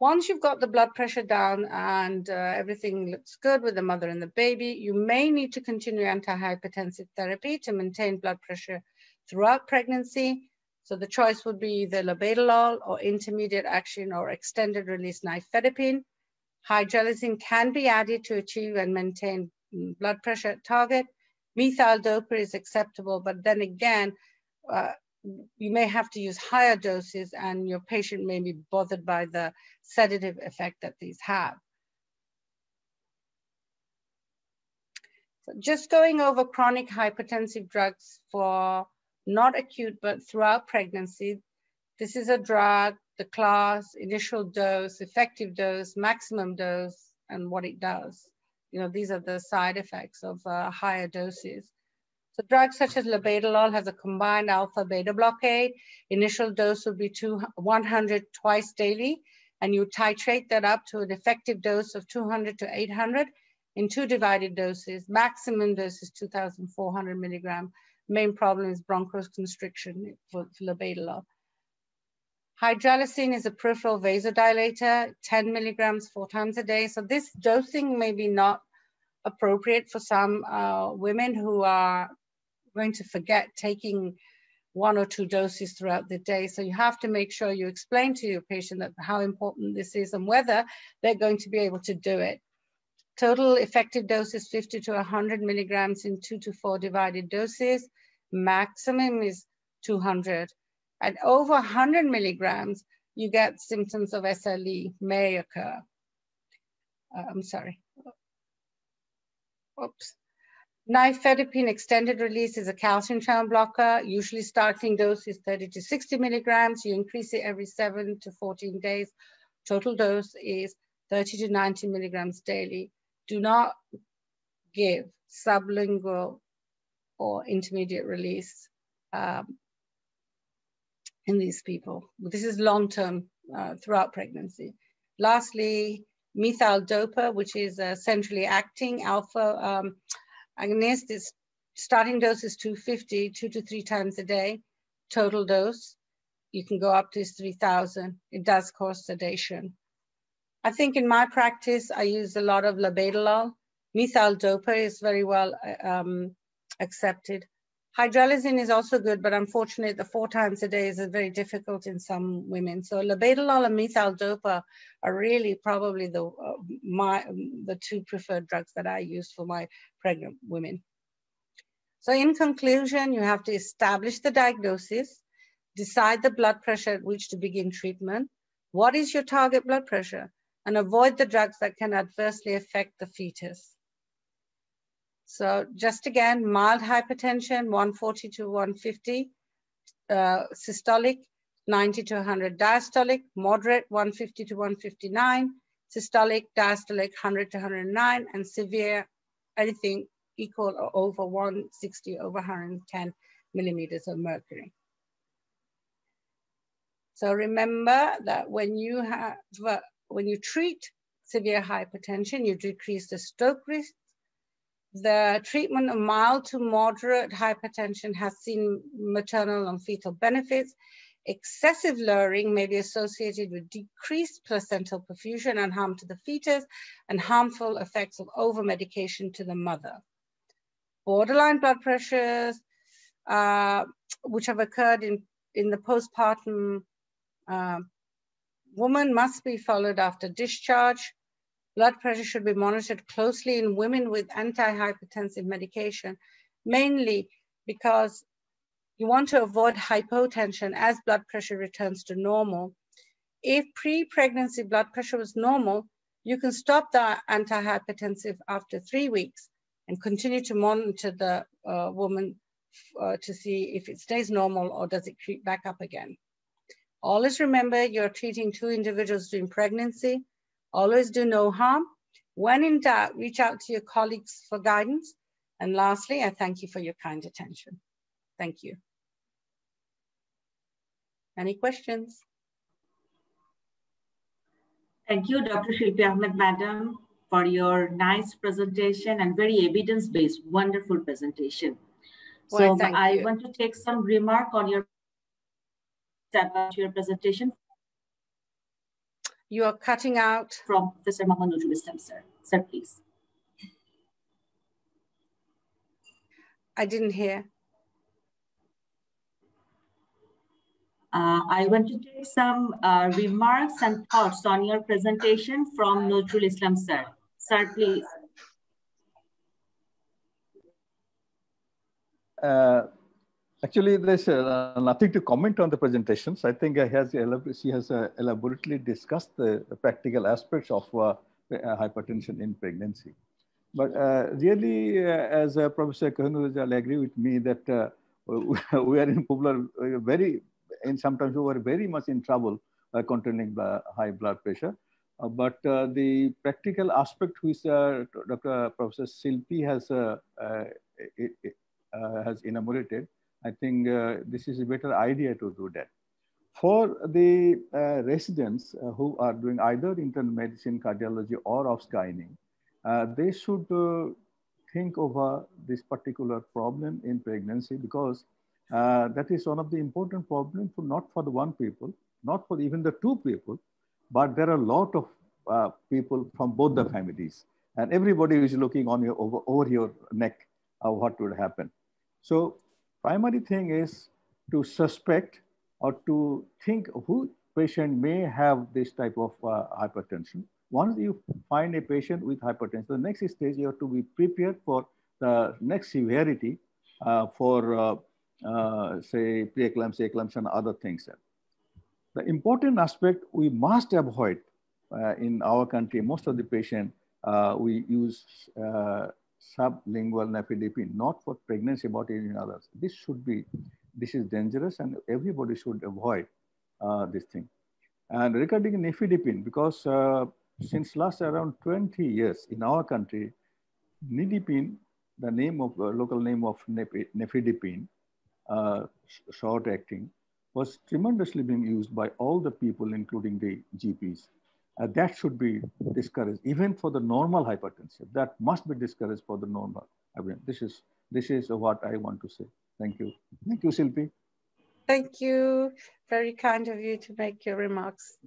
Once you've got the blood pressure down and everything looks good with the mother and the baby, you may need to continue antihypertensive therapy to maintain blood pressure throughout pregnancy. So the choice would be either labetalol or intermediate action or extended release nifedipine. Hydralazine can be added to achieve and maintain blood pressure at target. Methyldopa is acceptable, but then again, you may have to use higher doses and your patient may be bothered by the sedative effect that these have. So just going over chronic hypertensive drugs for not acute but throughout pregnancy. This is a drug, the class, initial dose, effective dose, maximum dose, and what it does. You know, these are the side effects of higher doses. So drugs such as labetalol has a combined alpha-beta blockade. Initial dose would be 100 twice daily, and you titrate that up to an effective dose of 200 to 800 in 2 divided doses. Maximum dose is 2,400 milligram. Main problem is bronchoconstriction for labetalol. Hydralazine is a peripheral vasodilator, 10 milligrams 4 times a day. So this dosing may be not appropriate for some women who are going to forget taking 1 or 2 doses throughout the day. So you have to make sure you explain to your patient that how important this is and whether they're going to be able to do it. Total effective dose is 50 to 100 milligrams in 2 to 4 divided doses. Maximum is 200. At over 100 milligrams, you get symptoms of SLE may occur. Oops. Nifedipine extended release is a calcium channel blocker. Usually starting dose is 30 to 60 milligrams. You increase it every 7 to 14 days. Total dose is 30 to 90 milligrams daily. Do not give sublingual or intermediate release in these people. This is long-term throughout pregnancy. Lastly, Methyldopa, which is a centrally acting alpha agonist. Its starting dose is 250, 2 to 3 times a day. Total dose, you can go up to 3,000. It does cause sedation. I think in my practice, I use a lot of labetalol. Methyldopa is very well accepted. Hydralazine is also good, but unfortunately, the 4 times a day is very difficult in some women. So labetalol and Methyldopa are really probably the 2 preferred drugs that I use for my pregnant women. So in conclusion, you have to establish the diagnosis, decide the blood pressure at which to begin treatment, what is your target blood pressure, and avoid the drugs that can adversely affect the fetus. So just again, mild hypertension, 140 to 150, systolic, 90 to 100 diastolic, moderate, 150 to 159, systolic, diastolic, 100 to 109, and severe, anything equal or over 160 over 110 millimeters of mercury. So remember that when you treat severe hypertension, you decrease the stroke risk. The treatment of mild to moderate hypertension has seen maternal and fetal benefits. Excessive lowering may be associated with decreased placental perfusion and harm to the fetus and harmful effects of over-medication to the mother. Borderline blood pressures, which have occurred in the postpartum woman must be followed after discharge. Blood pressure should be monitored closely in women with antihypertensive medication, mainly because you want to avoid hypotension as blood pressure returns to normal. If pre-pregnancy blood pressure was normal, you can stop the antihypertensive after 3 weeks and continue to monitor the woman to see if it stays normal or does it creep back up again. Always remember you're treating 2 individuals during pregnancy. Always do no harm. When in doubt, reach out to your colleagues for guidance. And lastly, I thank you for your kind attention. Thank you. Any questions? Thank you, Dr. Shilpi Ahmed, madam, for your nice presentation and very evidence-based, wonderful presentation. So well, I want to take some remark on your presentation. You are cutting out. From Professor Mohammad Nurul Islam, sir. Sir, please. I didn't hear. I want to take some remarks and thoughts on your presentation from Nurul Islam, sir. Sir, please. Actually, there's nothing to comment on the presentations. I think she has elaborately discussed the practical aspects of hypertension in pregnancy. But really, as Professor Kohinoor, I'll agree with me that we are in popular sometimes we are very much in trouble containing high blood pressure. But the practical aspect which Dr. Professor Shilpi has enumerated, I think this is a better idea to do that. For the residents who are doing either internal medicine, cardiology, or obs-gynae, they should think over this particular problem in pregnancy, because that is one of the important problems not for the one people, not for even the 2 people, but there are a lot of people from both the families, and everybody is looking on your over your neck of what would happen. So primary thing is to suspect or to think who patient may have this type of hypertension. Once you find a patient with hypertension, the next stage you have to be prepared for the next severity for say preeclampsia, eclampsia, and other things. The important aspect we must avoid in our country, most of the patient, we use sublingual nifedipine, not for pregnancy, but in others. This is dangerous, and everybody should avoid this thing. And regarding nifedipine, because since last around 20 years in our country, nidipine, the name of local name of nifedipine, short acting, was tremendously being used by all the people, including the GPs. That should be discouraged, even for the normal hypertension. That must be discouraged for the normal. I mean, this is what I want to say. Thank you. Thank you, Shilpi. Thank you. Very kind of you to make your remarks.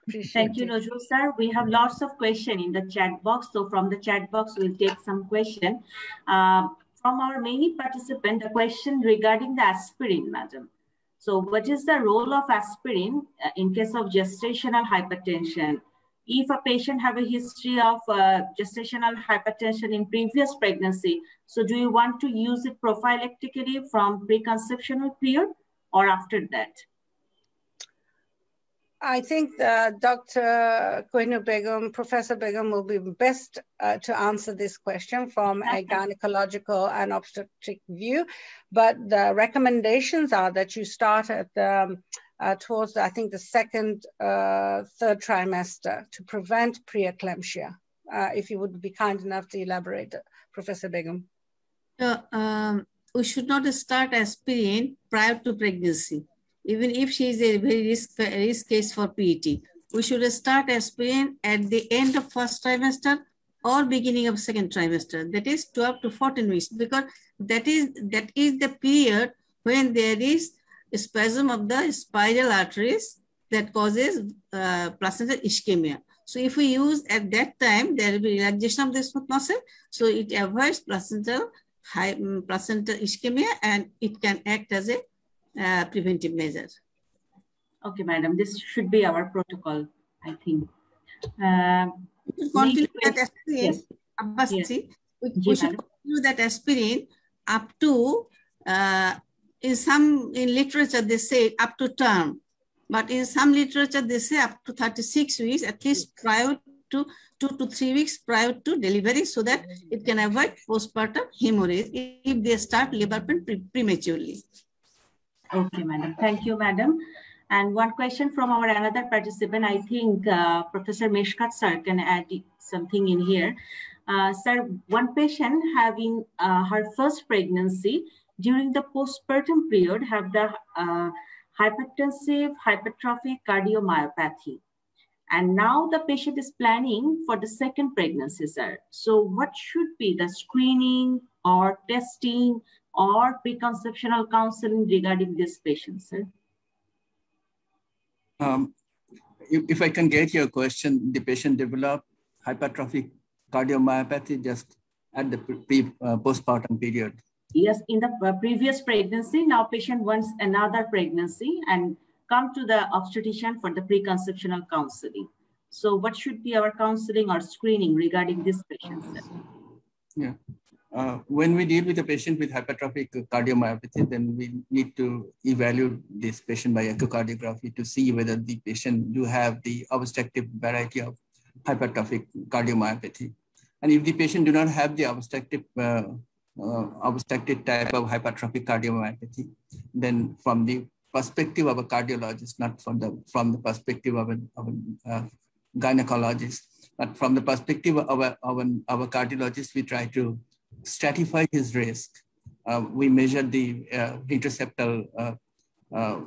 Appreciate Thank you, Nurul sir. We have lots of questions in the chat box. So from the chat box, we'll take some questions. From our many participants, a question regarding the aspirin, madam. So what is the role of aspirin in case of gestational hypertension? If a patient have a history of gestational hypertension in previous pregnancy, so do you want to use it prophylactically from preconceptional period or after that? I think Dr. Kohinoor Begum, Professor Begum will be best to answer this question from a gynecological and obstetric view. But the recommendations are that you start at towards, I think, the second, third trimester to prevent preeclampsia. If you would be kind enough to elaborate, Professor Begum. We should not start aspirin prior to pregnancy. Even if she is a very risk case for PET, we should start aspirin at the end of first trimester or beginning of second trimester. That is 12 to 14 weeks, because that is the period when there is a spasm of the spiral arteries that causes placental ischemia. So if we use at that time, there will be relaxation of the smooth muscle, so it avoids placental ischemia, and it can act as a preventive measure. Okay, madam, this should be our protocol, I think. Continue that aspirin, yes. Abbasi, we should continue that aspirin up to, in literature they say up to term, but in some literature they say up to 36 weeks, at least prior to 2 to 3 weeks prior to delivery, so that it can avoid postpartum hemorrhage if they start liver pain prematurely. Okay, madam. Thank you, madam. And one question from our another participant, I think Professor Meshkat sir can add something in here. Sir, one patient having her first pregnancy during the postpartum period have the hypertensive hypertrophic cardiomyopathy. And now the patient is planning for the second pregnancy, sir. So what should be the screening or testing or preconceptional counseling regarding this patient, sir? If I can get your question, the patient developed hypertrophic cardiomyopathy just at the postpartum period. Yes, in the previous pregnancy, now patient wants another pregnancy and come to the obstetrician for the preconceptional counseling. So what should be our counseling or screening regarding this patient, sir? Yeah. When we deal with a patient with hypertrophic cardiomyopathy, then we need to evaluate this patient by echocardiography to see whether the patient do have the obstructive variety of hypertrophic cardiomyopathy. And if the patient do not have the obstructive type of hypertrophic cardiomyopathy, then from the perspective of a cardiologist, not from the perspective of a gynecologist, but from the perspective of a cardiologist, we try to stratify his risk. We measure the interseptal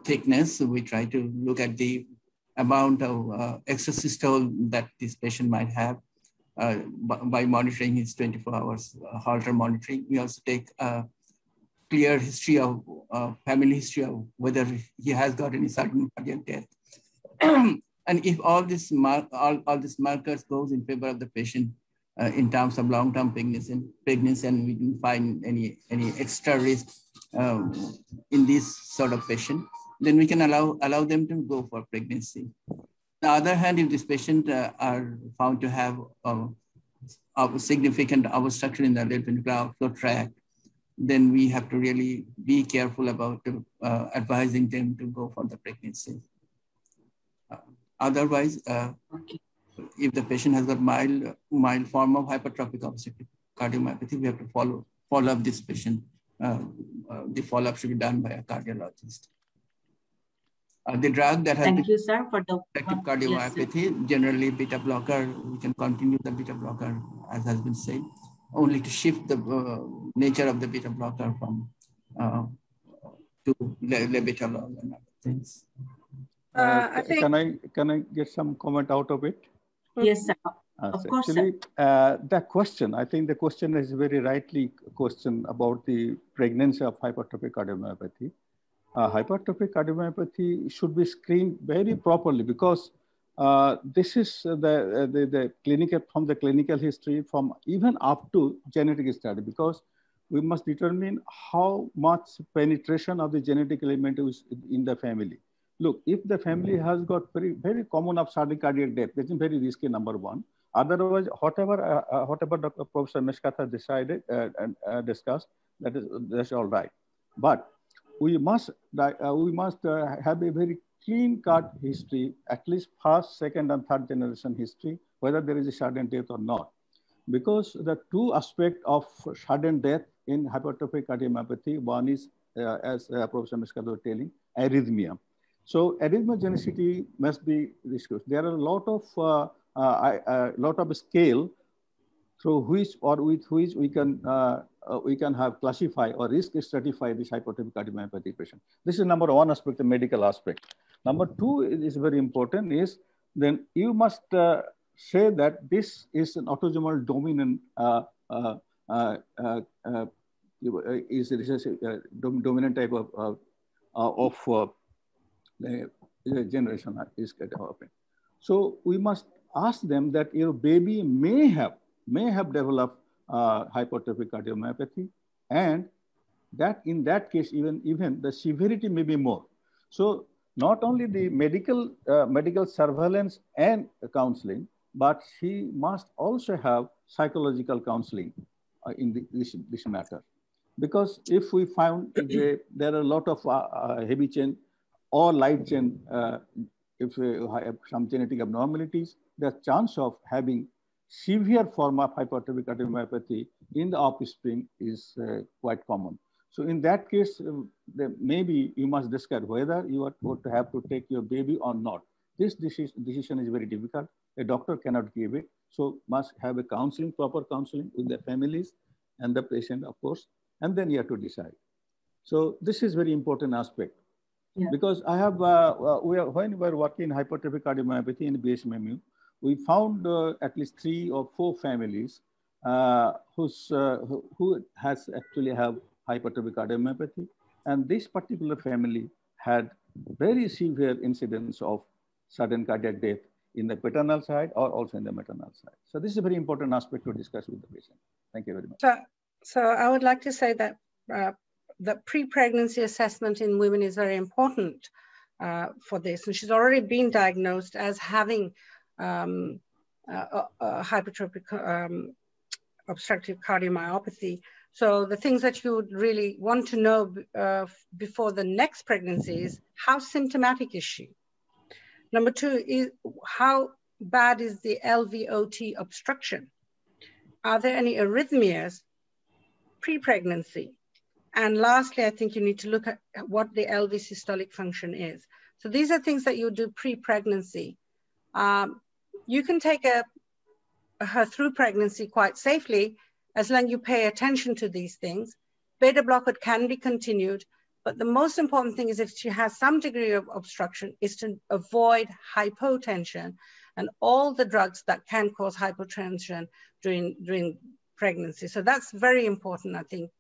thickness. We try to look at the amount of extrasystole that this patient might have by monitoring his 24 hours Holter monitoring. We also take a clear history of family history of whether he has got any sudden cardiac death. And if all these markers goes in favor of the patient in terms of long-term pregnancy, and we didn't find any extra risk in this sort of patient, then we can allow them to go for pregnancy. On the other hand, if this patient are found to have a significant obstruction in the left ventricular outflow tract, then we have to really be careful about advising them to go for the pregnancy. Otherwise, if the patient has got mild form of hypertrophic obstructive cardiomyopathy, we have to follow up this patient. The follow-up should be done by a cardiologist. The drug that has obstructive cardiomyopathy, generally beta blocker, we can continue the beta blocker, as has been said, only to shift the nature of the beta blocker from to levodopa and other things. I think, can I get some comment out of it? Yes, sir. Of course, actually, the question, I think the question is very rightly question about the pregnancy of hypertrophic cardiomyopathy. Hypertrophic cardiomyopathy should be screened very properly because this is the clinical, from the clinical history, from even up to genetic study, because we must determine how much penetration of the genetic element is in the family. Look, if the family has got very common of sudden cardiac death, that's very risky, number one. Otherwise, whatever Dr. Professor Meshkat has decided and discussed, that's all right. But we must have a very clean-cut history, at least first, second, and third generation history, whether there is a sudden death or not. Because the two aspects of sudden death in hypertrophic cardiomyopathy, one is, as Professor Meshkat was telling, arrhythmia. So arrhythmogenicity must be discussed. There are a lot of scale through which or with which we can have classify or risk stratify this hypertrophic cardiomyopathy patient. This is number one aspect, the medical aspect. Number two is very important is then you must say that this is an autosomal dominant dominant type of generation is going to happen. So we must ask them that your baby may have developed hypertrophic cardiomyopathy, and that in that case even the severity may be more. So not only the medical surveillance and counseling, but she must also have psychological counseling in this matter. Because if we found there are a lot of heavy chain or light chain, if we have some genetic abnormalities, the chance of having severe form of hypertrophic cardiomyopathy in the offspring is quite common. So in that case, maybe you must discuss whether you are going to have to take your baby or not. This decision is very difficult. A doctor cannot give it. So must have a counseling, proper counseling with the families and the patient, of course, and then you have to decide. So this is very important aspect. Yeah. Because I have, when we were working in hypertrophic cardiomyopathy in BSMMU, we found at least 3 or 4 families who has actually have hypertrophic cardiomyopathy. And this particular family had very severe incidence of sudden cardiac death in the paternal side or also in the maternal side. So this is a very important aspect to discuss with the patient. Thank you very much. So I would like to say that the pre-pregnancy assessment in women is very important for this. And she's already been diagnosed as having hypertrophic obstructive cardiomyopathy. So the things that you would really want to know before the next pregnancy is how symptomatic is she? Number 2 is how bad is the LVOT obstruction? Are there any arrhythmias pre-pregnancy? And lastly, I think you need to look at what the LV systolic function is. So these are things that you do pre-pregnancy. You can take her through pregnancy quite safely as long as you pay attention to these things. Beta blocker can be continued, but the most important thing is if she has some degree of obstruction is to avoid hypotension and all the drugs that can cause hypotension during pregnancy. So that's very important, I think,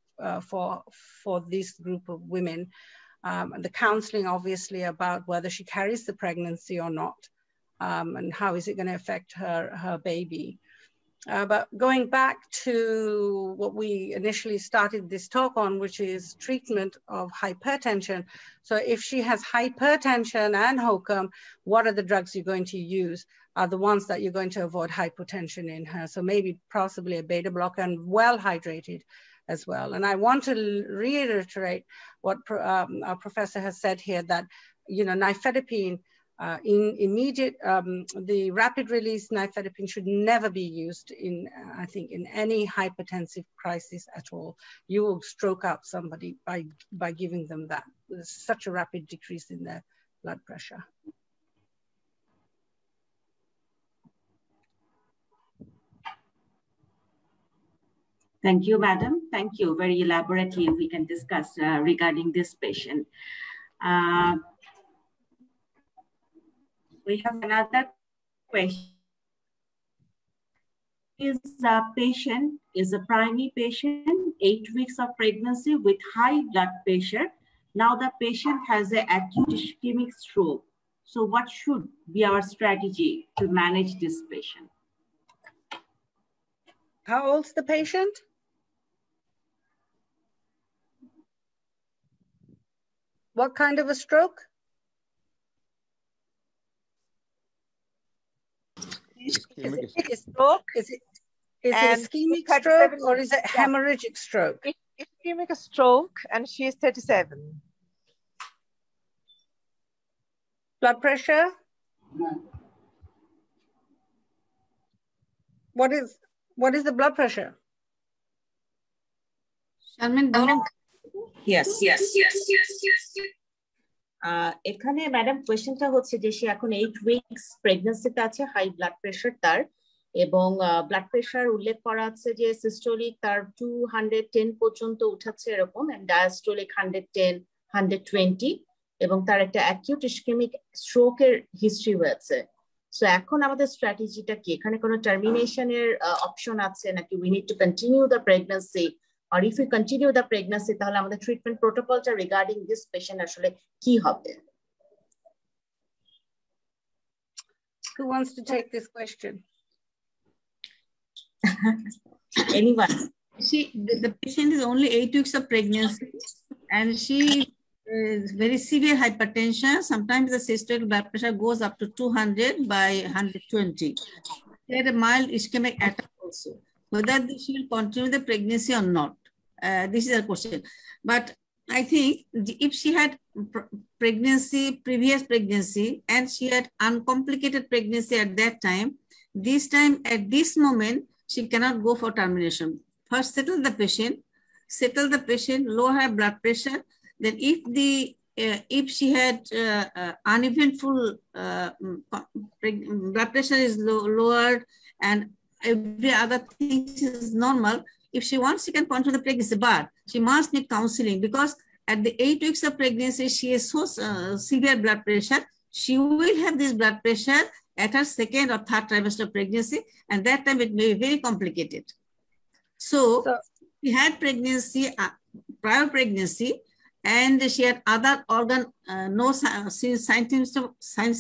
for this group of women. And the counseling, obviously, about whether she carries the pregnancy or not, and how is it going to affect her baby. But going back to what we initially started this talk on, which is treatment of hypertension. So if she has hypertension and HOCM, what are the drugs you're going to use? Are the ones that you're going to avoid hypotension in her. So maybe possibly a beta blocker and well hydrated as well. And I want to reiterate what our professor has said here, that, you know, nifedipine, in immediate, the rapid release nifedipine should never be used in, I think, in any hypertensive crisis at all. You will stroke out somebody by giving them that. There's such a rapid decrease in their blood pressure. Thank you, madam. Thank you. Very elaborately, we can discuss regarding this patient. We have another question. Is a patient, is a primary patient, 8 weeks of pregnancy with high blood pressure. Now the patient has an acute ischemic stroke. So what should be our strategy to manage this patient? How old's the patient? What kind of a stroke? Is it a stroke? Is it ischemic stroke or is it hemorrhagic stroke? Ischemic stroke, and she is 37. Blood pressure? What is the blood pressure? Yes. এখানে madam কোয়েশ্চেনটা হচ্ছে যে সে এখন 8 weeks প্রেগন্যান্সিতে আছে, high blood pressure তার, এবং blood pressure উল্লেখ করা আছে যে সিস্টোলিক তার 210 পর্যন্ত উঠাচ্ছে এরকম, এন্ড ডায়াস্টোলিক 110 120, এবং তার একটা অ্যাকিউট ইসকেমিক স্ট্রোকের হিস্ট্রি হয়েছে। সো এখন আমাদের স্ট্র্যাটেজিটা কি? এখানে কোনো টার্মিনেশনের অপশন আছে নাকি we need to continue the pregnancy? Or if we continue the pregnancy, তাহলে আমাদের treatment protocolটা regarding this patient আসলে কি হবে? Who wants to take this question? Anyone? The patient is only 8 weeks of pregnancy, and she is very severe hypertension. Sometimes the systolic blood pressure goes up to 200 by 120. She had a mild ischemic attack also. Whether she will continue the pregnancy or not, this is a question. But I think if she had previous pregnancy, and she had uncomplicated pregnancy at that time, at this moment, she cannot go for termination. First, settle the patient, settle the patient, lower her blood pressure. Then if she had uneventful blood pressure is lowered and every other thing is normal, if she wants, she can control the pregnancy, but she must need counseling, because at the 8 weeks of pregnancy, she has so severe blood pressure. She will have this blood pressure at her second or third trimester of pregnancy, and that time it may be very complicated. So she had pregnancy, prior pregnancy, and she had other organ,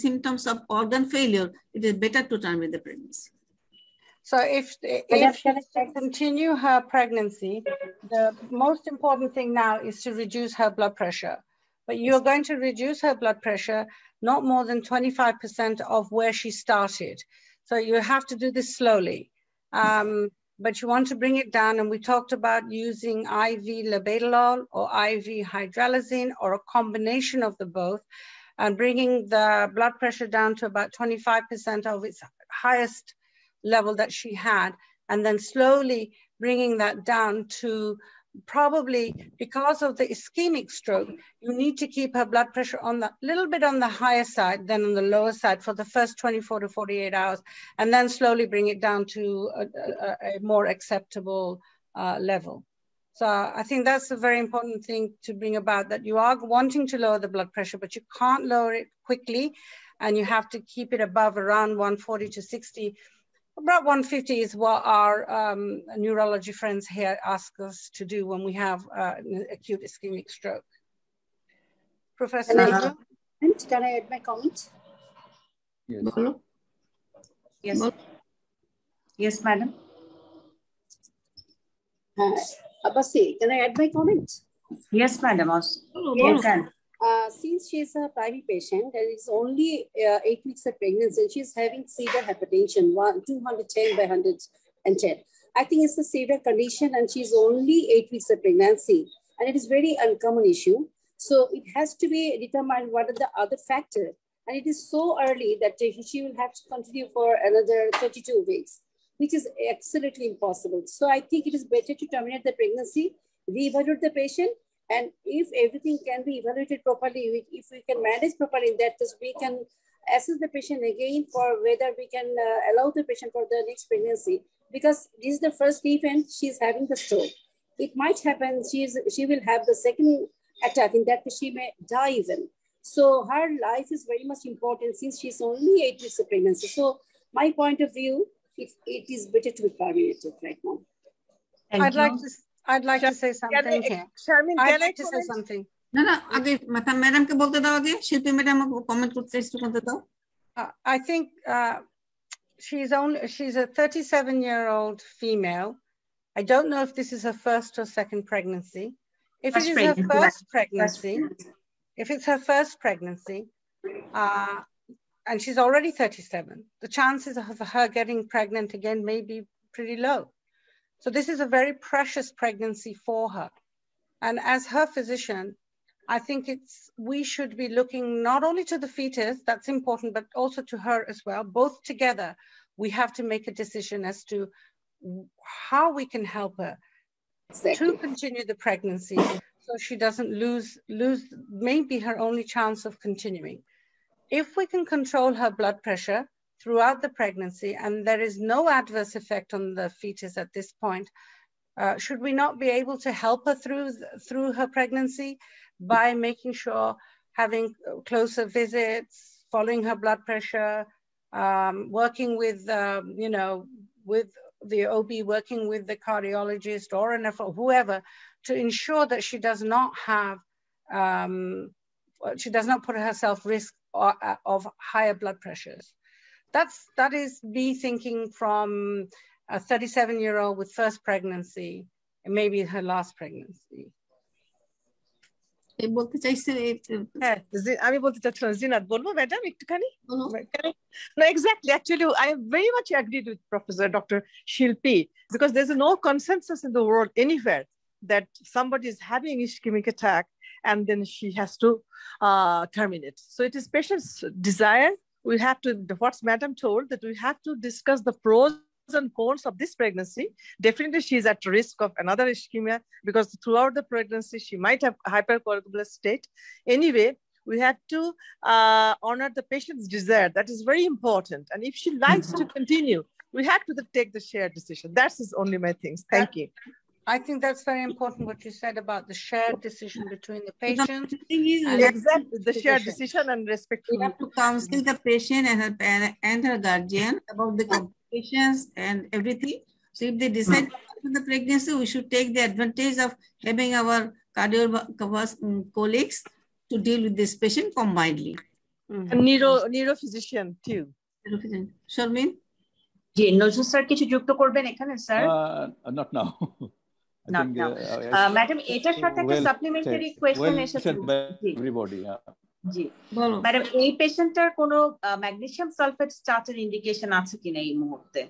symptoms of organ failure. It is better to terminate the pregnancy. So if she continue her pregnancy, the most important thing now is to reduce her blood pressure. But you're going to reduce her blood pressure not more than 25% of where she started. So you have to do this slowly. But you want to bring it down, and we talked about using IV labetalol or IV hydralazine or a combination of the both, and bringing the blood pressure down to about 25% of its highest level that she had, and then slowly bringing that down to probably, because of the ischemic stroke, you need to keep her blood pressure on the little bit on the higher side than on the lower side for the first 24 to 48 hours, and then slowly bring it down to a more acceptable level. So I think that's a very important thing to bring about, that you are wanting to lower the blood pressure, but you can't lower it quickly, and you have to keep it above around 140 to 60. About 150 is what our neurology friends here ask us to do when we have an acute ischemic stroke. Professor, can I add my comment? Yes. Yes. Yes, madam. Abbasi, can I add my comment? Yes, madam. You can. Since she's a private patient and it's only 8 weeks of pregnancy, and she's having severe hypertension, 210 by 110. I think it's a severe condition, and she's only 8 weeks of pregnancy, and it is very uncommon issue. So it has to be determined what are the other factors. And it is so early that she will have to continue for another 32 weeks, which is absolutely impossible. So I think it is better to terminate the pregnancy, re-evaluate the patient, and if everything can be evaluated properly, if we can manage properly in that case, we can assess the patient again for whether we can allow the patient for the next pregnancy. Because this is the first event, she's having the stroke. It might happen, she will have the second attack, in that case she may die even. So her life is very much important since she's only 8 weeks of pregnancy. So my point of view, it is better to be terminated right now. I'd like to say something here. Sharmin, I'd like to say something. No, okay, madam ke bolte dao age. Shilpi madam comment korte dao. I think she's a 37-year-old female. I don't know if this is her first or second pregnancy. If it is her first pregnancy, if it's her first pregnancy, and she's already 37, the chances of her getting pregnant again may be pretty low. So this is a very precious pregnancy for her. And as her physician, I think we should be looking not only to the fetus, that's important, but also to her as well. Both together, we have to make a decision as to how we can help her to continue the pregnancy, so she doesn't lose maybe her only chance of continuing. If we can control her blood pressure throughout the pregnancy, and there is no adverse effect on the fetus at this point, should we not be able to help her through her pregnancy by making sure, having closer visits, following her blood pressure, working with, with the OB, working with the cardiologist or whoever, to ensure that she does not put herself risk of higher blood pressures. That is me thinking from a 37-year-old with first pregnancy, and maybe her last pregnancy. আমি বলতে চাচ্ছিলাম জিনাত বলবো madam একটুখানি No, exactly. Actually, I very much agreed with Professor Dr. Shilpi, because there's no consensus in the world anywhere that somebody is having ischemic attack and then she has to terminate. So it is patient's desire. We have to, what Madam told, that we have to discuss the pros and cons of this pregnancy. Definitely she's at risk of another ischemia because throughout the pregnancy, she might have hypercoagulable state. Anyway, we have to honor the patient's desire. That is very important. And if she likes to continue, we have to take the shared decision. That's only my things. Thank you. I think that's very important what you said about the shared decision between the patient. Exactly, the shared decision and respectful. We have to counsel the patient and her guardian about the complications and everything. So if they decide to the pregnancy, we should take the advantage of having our cardiovascular colleagues to deal with this patient combinedly. And neurophysician too. Sharmin? G Nazrul sir কিছু যুক্ত করবেন এখানে sir? Not now. Not now. Madam এটার সাথে একটা supplementary question এসেছে everybody. জি madam এই পেশেন্টটার কোনো ম্যাগনেসিয়াম সালফেট স্টার্টের ইন্ডিকেশন আছে কিনা এই মুহূর্তে?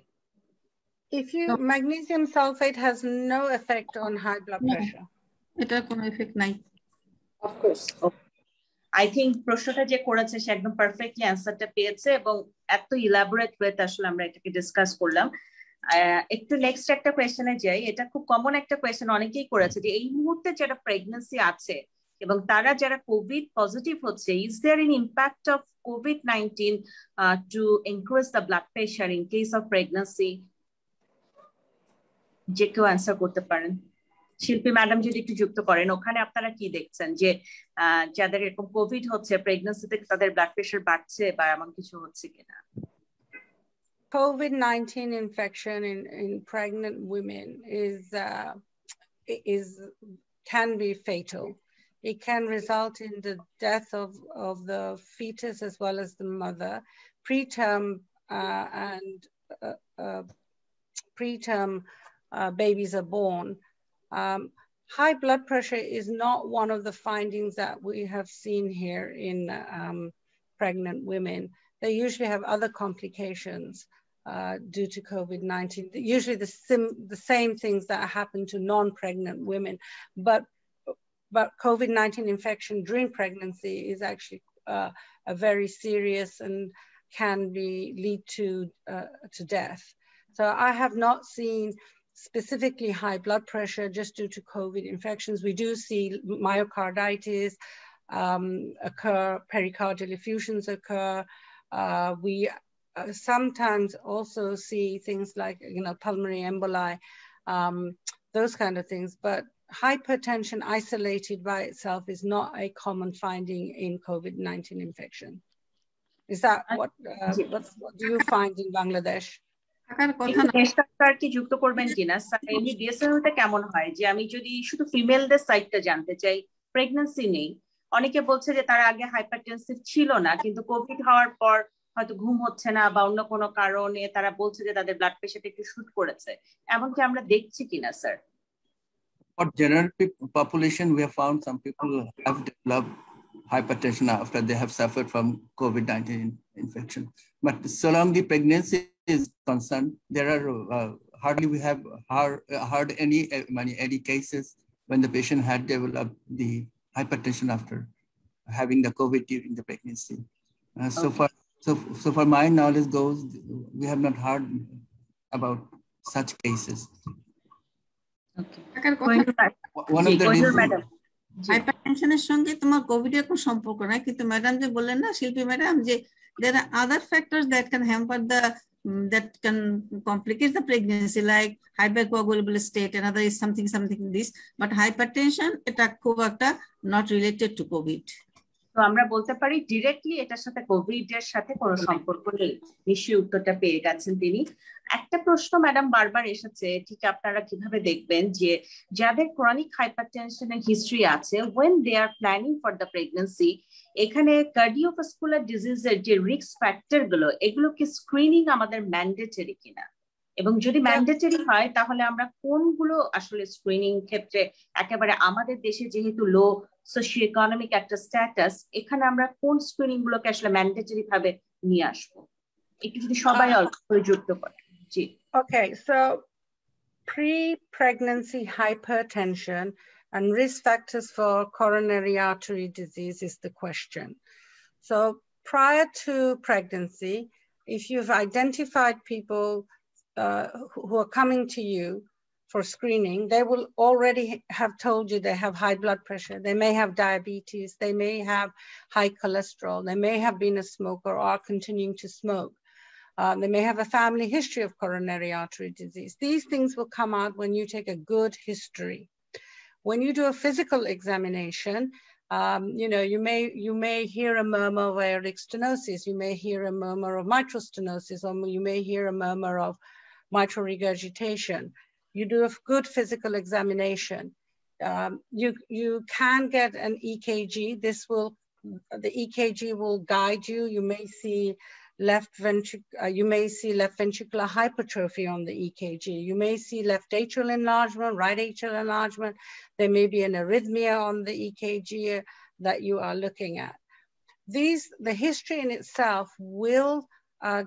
If you magnesium sulfate has no effect on high blood pressure. এটার কোনো এফেক্ট নাই। Of course. I think প্রশ্নটা যে করেছে সে একদম পারফেক্টলি অ্যান্সারটা পেয়েছে এবং এত ইলাবোরেট ওয়েতে আসলে আমরা এটাকে ডিসকাস করলাম। একটু নেক্সট একটা কোয়েশ্চেনে যাই। এটা খুব কমন একটা কোয়েশ্চেন অনেকেই করেছে যে এই মুহূর্তে যারা প্রেগন্যান্সি আছে এবং তারা যারা কোভিড পজিটিভ হচ্ছে, is there an impact of COVID-19 to increase the blood pressure in case of pregnancy? যে কেউ অ্যান্সার করতে পারেন। শিল্পী ম্যাডাম যদি একটু যুক্ত করেন, ওখানে আপনারা কি দেখছেন যে যাদের এরকম কোভিড হচ্ছে প্রেগন্যান্সিতে তাদের ব্লাড প্রেশার বাড়ছে বা এমন কিছু হচ্ছে কিনা? COVID-19 infection in pregnant women can be fatal. It can result in the death of the fetus as well as the mother. Preterm babies are born. High blood pressure is not one of the findings that we have seen here in pregnant women. They usually have other complications due to COVID-19, usually the same things that happen to non-pregnant women, but COVID-19 infection during pregnancy is actually a very serious and can lead to death. So I have not seen specifically high blood pressure just due to COVID infections. We do see myocarditis occur, pericardial effusions occur. We sometimes also see things like, pulmonary emboli, those kind of things. But hypertension isolated by itself is not a common finding in COVID-19 infection. Is that what do you find in Bangladesh? যুক্ত করবেন কিনা এমনি ডিএসএলটা কেমন হয় যে আমি যদি শুধু ফিমেলদের সাইডটা জানতে চাই, প্রেগন্যান্সি নেই, অনেকে বলছে যে তারা আগে হাইপারটেনসিভ ছিল না কিন্তু কোভিড হওয়ার পর হয়তো ঘুম হচ্ছে না বা অন্য কোনো কারণে তারা বলছে যে তাদের ব্লাড প্রেশারটা একটু শুট করেছে, এমনকি আমরা দেখছি কিনা sir? For general population, we have found some people have developed hypertension after they have suffered from COVID-19 infection. But so long the pregnancy is concerned, there are hardly we have heard any cases when the patient had developed the hypertension after having the COVID during the pregnancy. So far my knowledge goes, we have not heard about such cases. One of the reasons. হাইপারটেনশনের সঙ্গে তোমার Covid এর কোনো সম্পর্ক নাই, কিন্তু madam যে বললেন না শিল্পী ম্যাডাম যে there are other factors that can hamper that can complicate the pregnancy, like hypercoagulable state, another is something this, but hypertension এটা খুব একটা not related to COVID. তো আমরা বলতে পারি ডিরেক্টলি এটার সাথে কোভিড এর সাথে কোনো সম্পর্ক নেই। নিশ্চয়ই উত্তরটা পেয়ে গেছেন তিনি। একটা প্রশ্ন ম্যাডাম বারবার এসেছে, ঠিক আপনারা কিভাবে দেখবেন যে যাদের ক্রনিক হাইপারটেনশনের হিস্ট্রি আছে when they are planning for the pregnancy, এখানে কার্ডিওভাস্কুলার ডিজিজের যে রিস্ক ফ্যাক্টর গুলো এগুলো কি স্ক্রিনিং আমাদের ম্যান্ডেটরি কিনা, এবং যদি ম্যান্ডেটরি হয় তাহলে আমরা কোনগুলো আসলে স্ক্রিনিং ক্ষেত্রে একেবারে আমাদের দেশে যেহেতু লো সোশিও ইকোনমিক একটা স্ট্যাটাস, এখানে আমরা কোন স্ক্রিনিং গুলোকে আসলে ম্যান্ডেটরি ভাবে নিয়ে আসবো একটু যদি সবাই অল্প করে যুক্ত করে। জি Okay, so pre-pregnancy hypertension and risk factors for coronary artery disease is the question. So prior to pregnancy, if you've identified people who are coming to you for screening, they will already have told you they have high blood pressure. They may have diabetes. They may have high cholesterol. They may have been a smoker or are continuing to smoke. They may have a family history of coronary artery disease. These things will come out when you take a good history. When you do a physical examination, you may hear a murmur of aortic stenosis. You may hear a murmur of mitral stenosis, or you may hear a murmur of mitral regurgitation. You do a good physical examination. You can get an EKG. The EKG will guide you. You may see left ventricular hypertrophy on the EKG. You may see left atrial enlargement, right atrial enlargement. There may be an arrhythmia on the EKG that you are looking at. The history in itself will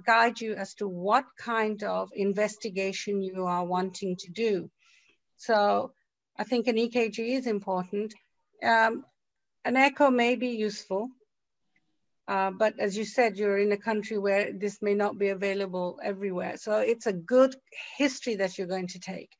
guide you as to what kind of investigation you are wanting to do. So I think an EKG is important. An echo may be useful, but as you said, you're in a country where this may not be available everywhere. So it's a good history that you're going to take.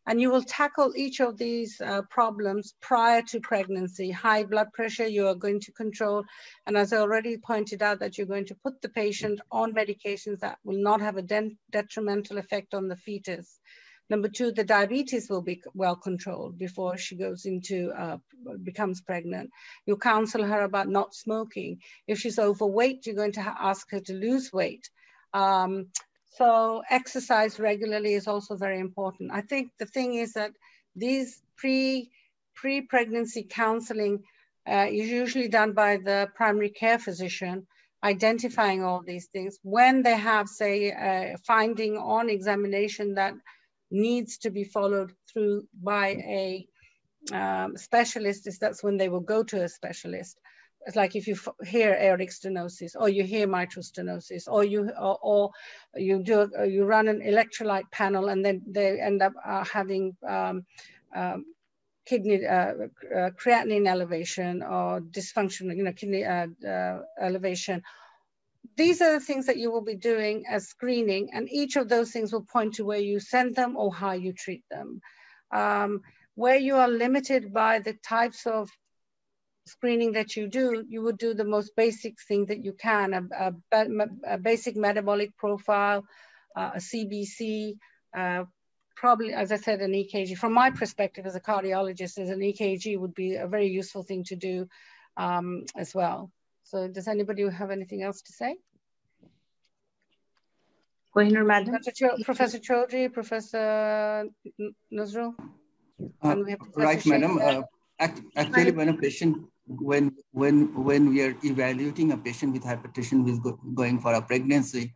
And you will tackle each of these problems prior to pregnancy. High blood pressure, you are going to control. And as I already pointed out, that you're going to put the patient on medications that will not have a detrimental effect on the fetus. Number two, the diabetes will be well controlled before she goes into, becomes pregnant. You'll counsel her about not smoking. If she's overweight, you're going to ask her to lose weight. So exercise regularly is also very important. I think the thing is that these pre-pregnancy counseling is usually done by the primary care physician, identifying all these things. When they have, say, a finding on examination that needs to be followed through by a specialist, that's when they will go to a specialist. It's like if you hear aortic stenosis, or you hear mitral stenosis, or you run an electrolyte panel, and then they end up having kidney creatinine elevation or dysfunction, kidney elevation. These are the things that you will be doing as screening, and each of those things will point to where you send them or how you treat them. Where you are limited by the types of screening that you do, you would do the most basic thing that you can, a basic metabolic profile, a CBC, probably, as I said, an EKG. From my perspective as a cardiologist, an EKG would be a very useful thing to do as well. So does anybody have anything else to say? Kohinoor, Madam. Professor Chaudhry, Professor Nazrul? Right, Madam. Actually, when a patient, when we are evaluating a patient with hypertension who is going for a pregnancy,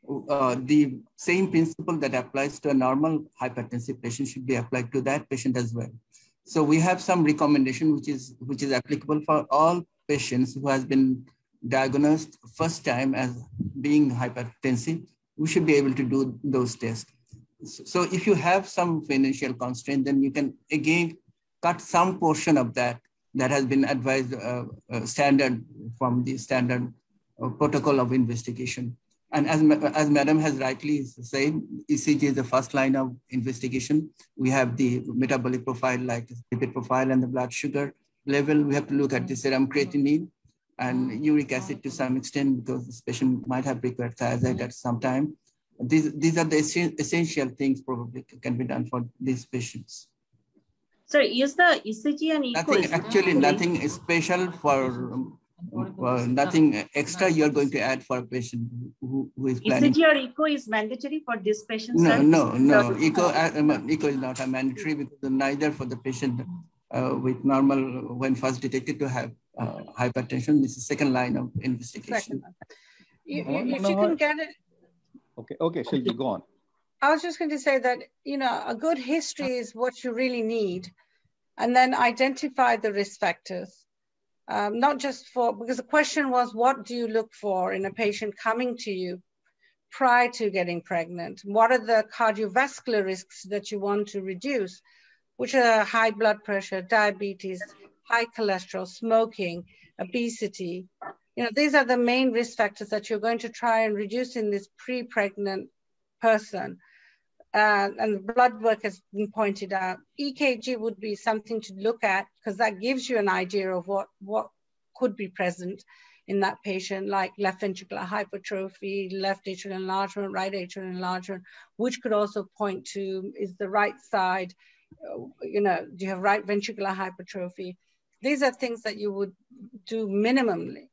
the same principle that applies to a normal hypertensive patient should be applied to that patient as well. So we have some recommendation which is applicable for all patients who has been diagnosed first time as being hypertensive. We should be able to do those tests. So if you have some financial constraint, then you can again cut some portion of that has been advised standard from the standard protocol of investigation. And as Madam has rightly said, ECG is the first line of investigation. We have the metabolic profile, like lipid profile and the blood sugar level. We have to look at the serum creatinine and uric acid to some extent, because this patient might have required thiazide at some time. These are the essential things probably can be done for these patients. So is the ECG and echo nothing special for nothing extra you're going to add for a patient who is planning. ECG or echo is mandatory for this patient? No. Echo is not a mandatory, because neither for the patient with normal, when first detected to have hypertension. This is second line of investigation. You can get it. Okay, Shilpi, go on. I was just going to say that, a good history is what you really need. And then identify the risk factors. Not just because the question was, what do you look for in a patient coming to you prior to getting pregnant? What are the cardiovascular risks that you want to reduce, which are high blood pressure, diabetes, high cholesterol, smoking, obesity? These are the main risk factors that you're going to try and reduce in this pre-pregnant person. and blood work has been pointed out, EKG would be something to look at because that gives you an idea of what could be present in that patient, like left ventricular hypertrophy, left atrial enlargement, right atrial enlargement, which could also point to, is the right side, do you have right ventricular hypertrophy? These are things that you would do minimally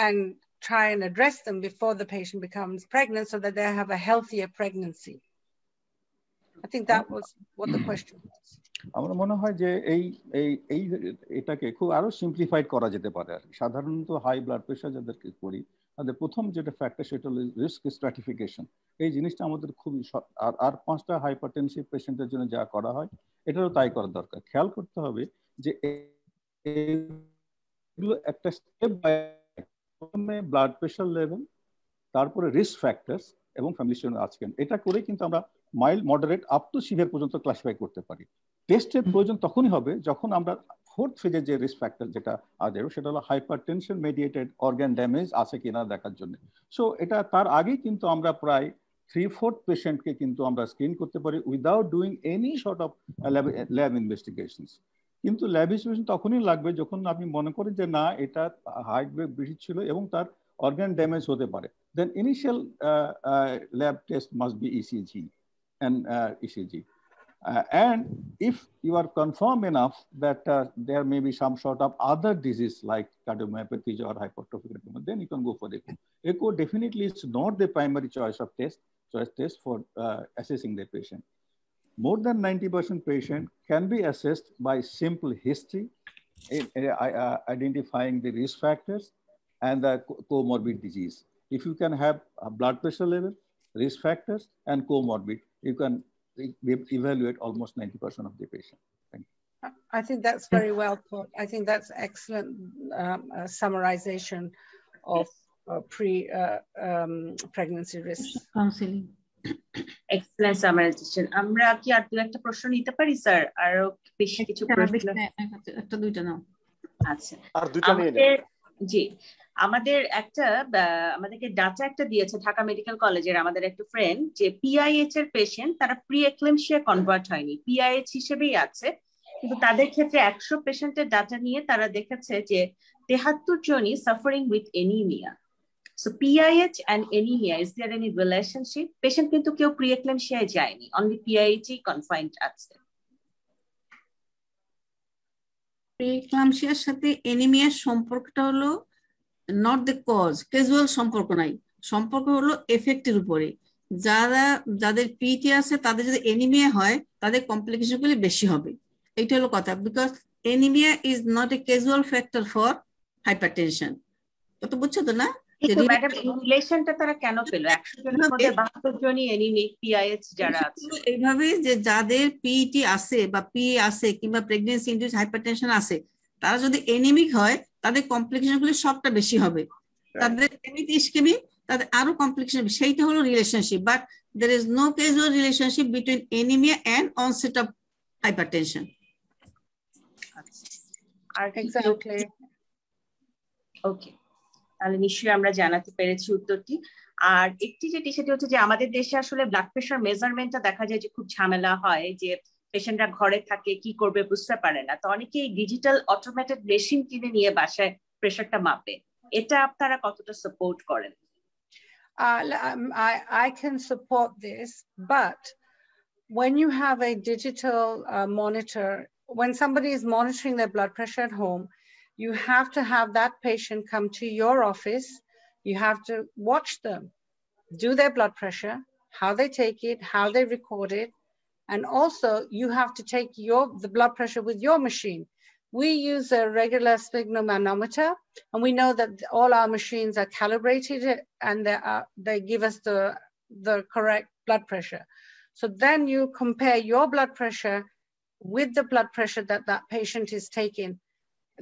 and try and address them before the patient becomes pregnant so that they have a healthier pregnancy. I think that was what the question was. আমার মনে হয় যে এটাকে খুব আরো simplified করা যেতে পারে। সাধারণত হাই ব্লাড প্রেশার যাদেরকে করি তাদের প্রথম যেটা ফ্যাক্টর সেটা হলো রিস্ক স্ট্র্যাটিফিকেশন। এই জিনিসটা আমাদের খুবই, আর 5টা হাইপারটেনসিভ পেশেন্টের জন্য যা করা হয় এটারও তাই করা দরকার। খেয়াল করতে হবে যে এগুলো একটা স্টেপ বাই, প্রথমে ব্লাড প্রেশার লেভেল, তারপরে রিস্ক ফ্যাক্টরস এবং ফ্যামিলি হিস্টরি আজকে এটা করে কিন্তু আমরা mild, moderate up to severe পর্যন্ত ক্লাসিফাই করতে পারি। টেস্টের প্রয়োজন তখনই হবে যখন আমরা 4th ফেজের যে রিস্ক ফ্যাক্টর যেটা আছে সেটা হলো হাইপারটেনশন মেডিয়েটেড অর্গান ড্যামেজ আছে কিনা দেখার জন্য। সো এটা তার আগেই কিন্তু আমরা প্রায় 3/4 পেশেন্টকে কিন্তু আমরা স্ক্রিন করতে পারি without doing any sort of lab investigations. কিন্তু ল্যাব ইনভেস্টিগেশন তখনই লাগবে যখন আপনি মনে করেন যে না এটা হার্ট রেট বেশি ছিল এবং তার অর্গান ড্যামেজ হতে পারে। Then initial lab test must be ECG and ECG. And if you are confirmed enough that there may be some sort of other disease like cardiomyopathy or hypertrophic cardiomyopathy, then you can go for echo. Echo definitely is not the primary choice test for assessing the patient. More than 90% patient can be assessed by simple history, identifying the risk factors and the comorbid disease. If you can have a blood pressure level, risk factors, and comorbid, you can evaluate almost 90% of the patient. Thank you. I think that's very well put. I think that's excellent summarization of pre-pregnancy risks. Counseling. Excellent summarization. আমরা কি আর দু একটা প্রশ্ন নিতে পারি sir? আর বেশি কিছু প্রশ্ন একটা দুইটা নাও। আচ্ছা, আর দুইটা নিয়ে নেব। জি, আমাদেরকে ডাটা একটা দিয়েছে ঢাকা মেডিকেল কলেজের আমাদের একটা ফ্রেন্ড, যে পিআইএইচ এর পেশেন্ট তারা প্রি এক্লেমশিয়া কনভার্ট হয়নি, পিআইএইচ হিসেবেই আছে, কিন্তু তাদের ক্ষেত্রে 100 পেশেন্টের ডাটা নিয়ে তারা দেখেছে যে 73 জনই suffering with anaemia. So PIH and anaemia, is there any relationship? Patient কিন্তু কেউ প্রি এক্লেমশিয়ায় যায়নি, অনলি পিআইএইচ ই কনফাইন্ড আছে। প্রি-এক্লাম্পসিয়ার সাথে এনিমিয়ার সম্পর্কটা হলো নট দ্য কজ, ক্যাজুয়াল সম্পর্ক নাই, সম্পর্ক হলো এফেক্টের উপরে। যাদের পিটি আছে তাদের যদি এনিমিয়া হয় তাদের কমপ্লিকেশন গুলি বেশি হবে, এইটা হলো কথা। Because anaemia is not a casual factor for hypertension. কত বুঝছো তো না? কিন্তু ম্যাডাম রিলেশনটা তারা কেন পেল? 100 জনের মধ্যে 72 জনই এনিমিক পিআইএইচ যারা আছে। এইভাবে যে যাদের পিটি আছে বা পি আছে কিংবা প্রেগন্যান্সি ইনডিউসড হাইপারটেনশন আছে, তারা যদি এনিমিক হয় তাদের কমপ্লিকেশন গুলি সবটা বেশি হবে। তাদের ইসকেমি তাদের আরো কমপ্লিকেশন, সেইটা হলো relationship. But there is no causal relationship between anaemia and onset of hypertension. আর এক্স্যাক্টলি, ওকে, তাহলে নিশ্চয়ই আমরা জানাতে পেরেছি উত্তরটি। আর একটি যেটি সেটা হচ্ছে যে আমাদের দেশে আসলে ব্লাড প্রেশার মেজারমেন্টটা দেখা যায় যে খুব ঝামেলা হয়, যে পেশেন্টরা ঘরে থাকে কি করবে বুঝতে পারে না, তো অনেকেই ডিজিটাল অটোমেটেড মেশিন কিনে নিয়ে বাসায় প্রেশারটা মাপে, এটা আপনারা কতটা সাপোর্ট করেন? I can support this, but when you have a digital monitor, when somebody is monitoring their blood pressure at home, you have to have that patient come to your office. You have to watch them do their blood pressure, how they take it, how they record it. And also you have to take the blood pressure with your machine. We use a regular sphygmomanometer, and we know that all our machines are calibrated and they give us the correct blood pressure. So then you compare your blood pressure with the blood pressure that that patient is taking,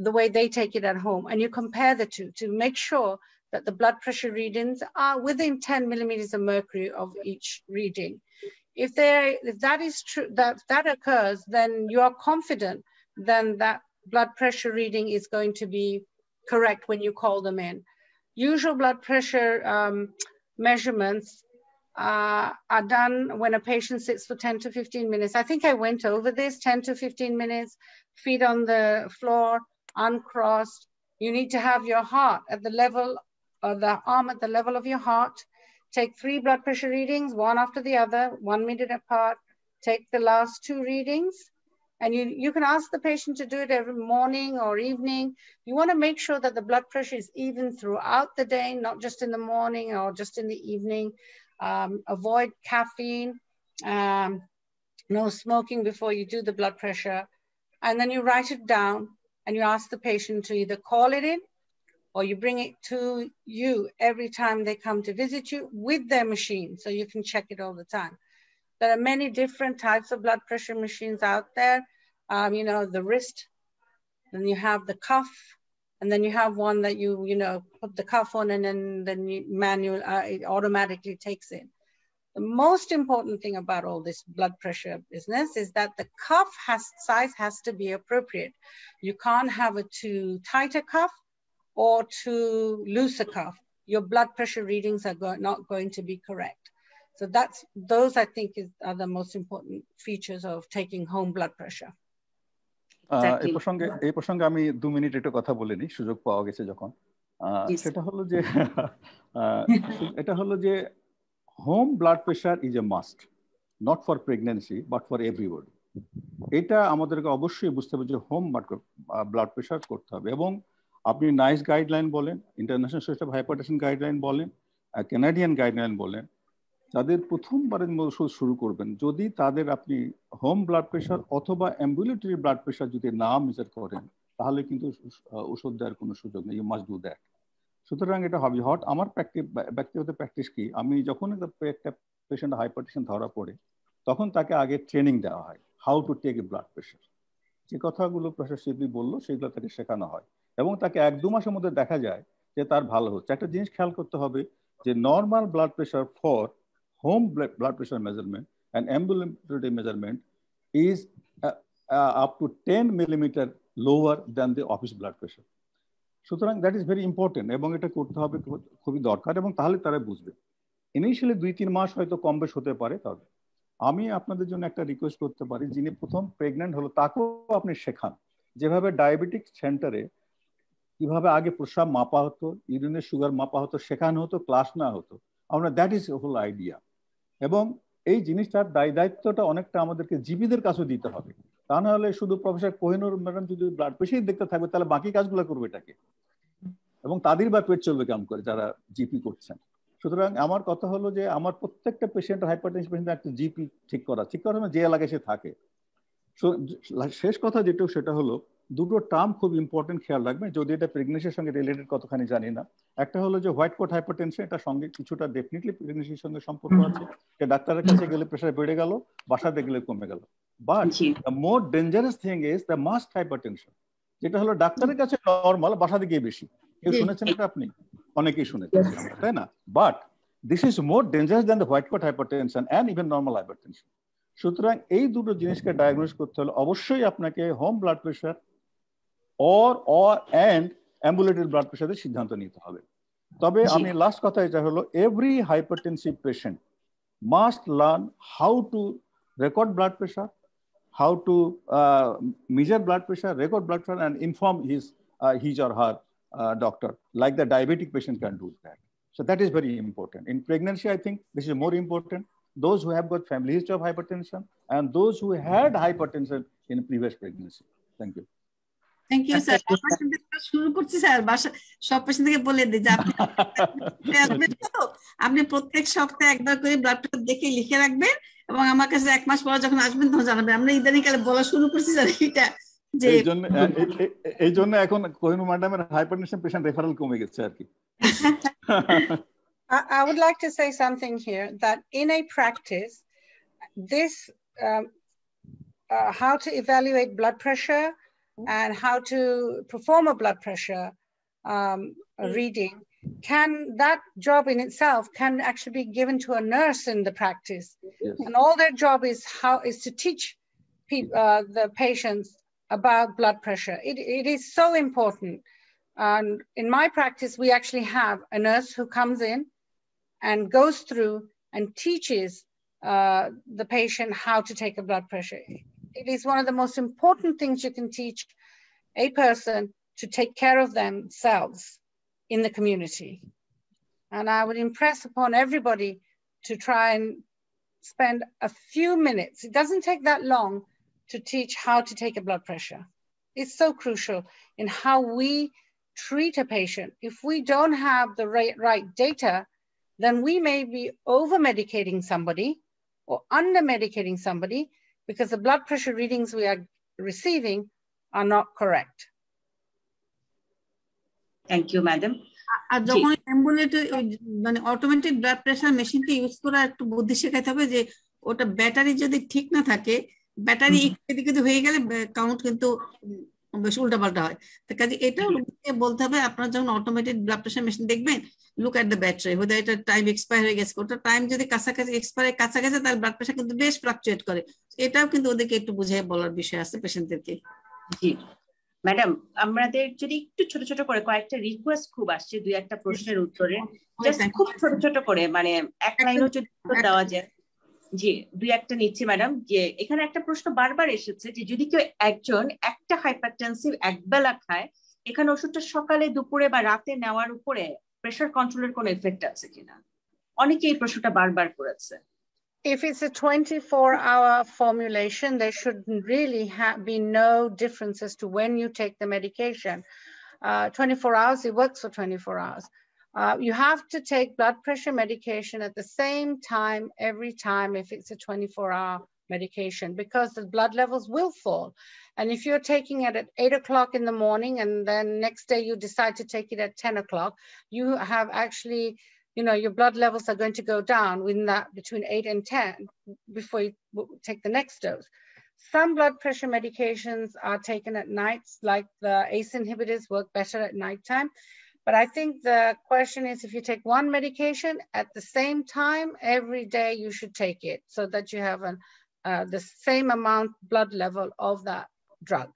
the way they take it at home, and you compare the two to make sure that the blood pressure readings are within 10 millimeters of mercury of each reading. If that is true, that occurs, then you are confident then that blood pressure reading is going to be correct when you call them in. Usual blood pressure measurements are done when a patient sits for 10 to 15 minutes. I think I went over this, 10 to 15 minutes, feet on the floor, uncrossed. You need to have your heart at the level, or the arm at the level of your heart. Take 3 blood pressure readings, one after the other, 1 minute apart. Take the last 2 readings. And you can ask the patient to do it every morning or evening. You want to make sure that the blood pressure is even throughout the day, not just in the morning or just in the evening. Avoid caffeine, no smoking before you do the blood pressure. And then you write it down and you ask the patient to either call it in or you bring it to you every time they come to visit you with their machine, so you can check it all the time. There are many different types of blood pressure machines out there. You know, the wrist, then you have the cuff, and then you have one that you put the cuff on and then you it automatically takes it. The most important thing about all this blood pressure business is that the cuff size has to be appropriate. You can't have a too tight a cuff or too loose a cuff. Your blood pressure readings are not going to be correct. So those I think are the most important features of taking home blood pressure. এই প্রসঙ্গে আমি 2 minute একটু কথা বলে নিই, সুযোগ পাওয়া গেছে যখন। এটা হলো যে home blood pressure is a must, not for pregnancy but for everybody. এটা আমাদেরকে অবশ্যই বুঝতে হবে যে হোম ব্লাড প্রেশার করতে হবে। এবং আপনি নাইস গাইডলাইন বলেন, international society of hypertension guideline বলেন, কানাডিয়ান গাইডলাইন বলেন, তাদের প্রথমবারের মতো শুরু করবেন যদি তাদের আপনি হোম ব্লাড প্রেশার অথবা অ্যাম্বুলেটরি ব্লাড প্রেশার যদি না মেজার করেন, তাহলে কিন্তু ওষুধ দেওয়ার কোনো সুযোগ নেই। You must do that. সুতরাং এটা হবে আমার ব্যক্তিগত প্র্যাকটিস কি, আমি যখন একটা পেশেন্ট হাইপারটেনশন ধরা পড়ে তখন তাকে আগে ট্রেনিং দেওয়া হয়, how to take a blood pressure. যে কথাগুলো প্রফেসর শিল্পী বললো সেগুলো তাকে শেখানো হয় এবং তাকে 1-2 মাসের মধ্যে দেখা যায় যে তার ভালো হচ্ছে। একটা জিনিস খেয়াল করতে হবে যে normal blood pressure for home blood pressure measurement and ambulatory measurement is up to 10 millimeter lower than the office blood pressure. সুতরাং that is very important এবং এটা করতে হবে, খুবই দরকার, এবং তাহলে তারা বুঝবে। ইনিশিয়ালি 2-3 মাস হয়তো কম বেশ হতে পারে। তবে আমি আপনাদের জন্য একটা রিকোয়েস্ট করতে পারি, যিনি প্রথম প্রেগন্যান্ট হলো তাকেও আপনি শেখান যেভাবে ডায়াবেটিক সেন্টারে কিভাবে আগে প্রস্রাব মাপা হতো, ইউরিনের সুগার মাপা হতো, শেখানো হতো, ক্লাস না হতো। আমরা দ্যাট ইজ হোল আইডিয়া। এবং এই জিনিসটার দায়িত্বটা অনেকটা আমাদেরকে জিপিদের কাছে দিতে হবে। তা না হলে শুধু প্রফেসর কোহিনুর ম্যাডাম যদি ব্লাড প্রেশার দেখতে থাকবে তাহলে বাকি কাজগুলো করবে এটাকে, এবং তাদের বা পেট চলবে কেমন করে যারা জিপি করছেন। সুতরাং আমার কথা হলো যে আমার প্রত্যেকটা পেশেন্ট হাইপারটেনশন পেশেন্ট একটা জিপি ঠিক করা যে এলাকায় সে থাকে। শেষ কথা যেটা সেটা হলো দুটো টার্ম খুব ইম্পর্টেন্ট খেয়াল রাখবেন, যদি এটা প্রেগনেন্সির সঙ্গে রিলেটেড কতখানি জানি না। একটা হলো যে হোয়াইট কোট হাইপারটেনশন, এটা সঙ্গে কিছুটা ডেফিনেটলি প্রেগনেন্সির সঙ্গে সম্পর্ক আছে, যে ডাক্তারের কাছে গেলে প্রেশার বেড়ে গেল, বাসাতে গেলে কমে গেল। But the more dangerous thing is the must hypertension, যেটা হলো ডাক্তারের কাছে নর্মাল, বাসাতে গিয়ে বেশি। কেউ শুনেছেন এটা? আপনি অনেকেই শুনেছেন, তাই না? But this is more dangerous than the white coat hypertension and even normal hypertension. সুতরাং এই দুটো জিনিসকে ডায়াগনোস করতে হলে অবশ্যই আপনাকে home blood pressure or and ambulatory blood pressure সিদ্ধান্ত নিতে হবে। তবে আমি লাস্ট কথা এটা হলো, every hypertensive patient must learn how to record blood pressure, how to measure blood pressure, record blood pressure, and inform his or her doctor, like the diabetic patient can do that. So that is very important. In pregnancy, I think this is more important. Those who have got family history of hypertension and those who had hypertension in previous pregnancy. Thank you. Thank you sir. শুরু করছি sir, সব patient থেকে বলে দিই যে আপনি প্রত্যেক সপ্তাহে একবার করে ব্লাড প্রেশার দেখে লিখে রাখবেন এবং আমার কাছে 1 মাস পর যখন আসবেন তখন জানাবেন। আমরা ইদানিং কালে বলা শুরু করছি স্যার এটা, যে এই জন্য এখন কোহিনুর ম্যাডামের হাইপারটেনশন পেশেন্ট রেফারেল কমে গেছে আর কি। I would like to say something here, that in a practice, this how to evaluate blood pressure and how to perform a blood pressure reading, that job in itself can actually be given to a nurse in the practice. Yes. And all their job is to teach the patients about blood pressure. It is so important. And in my practice, we actually have a nurse who comes in and goes through and teaches the patient how to take a blood pressure. It is one of the most important things you can teach a person to take care of themselves in the community. And I would impress upon everybody to try and spend a few minutes. It doesn't take that long to teach how to take a blood pressure. It's so crucial in how we treat a patient. If we don't have the right data, then we may be over-medicating somebody or under-medicating somebody because the blood pressure readings we are receiving are not correct. Thank you, madam. আর যখন ambulatory মানে automatic blood pressure মেশিনকে use করা একটু বুদ্ধি শেখাতে হবে যে ওটা battery যদি ঠিক না থাকে, ব্যাটারি এদিকে হয়ে গেলে কাউন্ট কিন্তু বেশ উল্টাপাল্টা হয়। তো কাজে এটাও বলতে হবে, আপনারা যখন অটোমেটিক ব্লাড প্রেসার মেশিন দেখবেন, লুক অ্যাট দ্য ব্যাটারি, ওদের এটা টাইম এক্সপায়ার হয়ে গেছে, ওটা টাইম যদি কাছাকাছি এক্সপায়ার কাছাকাছি তার ব্লাড প্রেসার কিন্তু বেশ ফ্লাকচুয়েট করে। এটাও কিন্তু ওদেরকে একটু বুঝিয়ে বলার বিষয় আছে পেশেন্টদেরকে। জি ম্যাডাম, আমাদের যদি একটু ছোট ছোট করে কয়েকটা রিকোয়েস্ট খুব আসছে দুই একটা প্রশ্নের উত্তরে, জাস্ট খুব ছোট ছোট করে, মানে এক লাইনও যদি দেওয়া যায়। জি, দুই একটা নিচ্ছি ম্যাডাম। যে এখানে একটা প্রশ্ন বারবার এসেছে যে যদি কেউ একজন একটা হাইপারটেনসিভ একবেলা খায়, এখানে ওষুধটা সকালে দুপুরে বা রাতে নেওয়ার উপরে প্রেশার কন্ট্রোলের কোনো এফেক্ট আছে কিনা? অনেকে এই প্রশ্নটা বারবার করেছে। If it's a 24-hour formulation, there should really be no difference as to when you take the medication. 24 hours, it works for 24 hours. You have to take blood pressure medication at the same time every time if it's a 24-hour medication, because the blood levels will fall. And if you're taking it at 8 o'clock in the morning and then next day you decide to take it at 10 o'clock, you have actually, you know, your blood levels are going to go down within that between 8 and 10 before you take the next dose. Some blood pressure medications are taken at nights, like the ACE inhibitors work better at nighttime. But I think the question is, if you take one medication at the same time, every day you should take it so that you have the same amount blood level of that drug.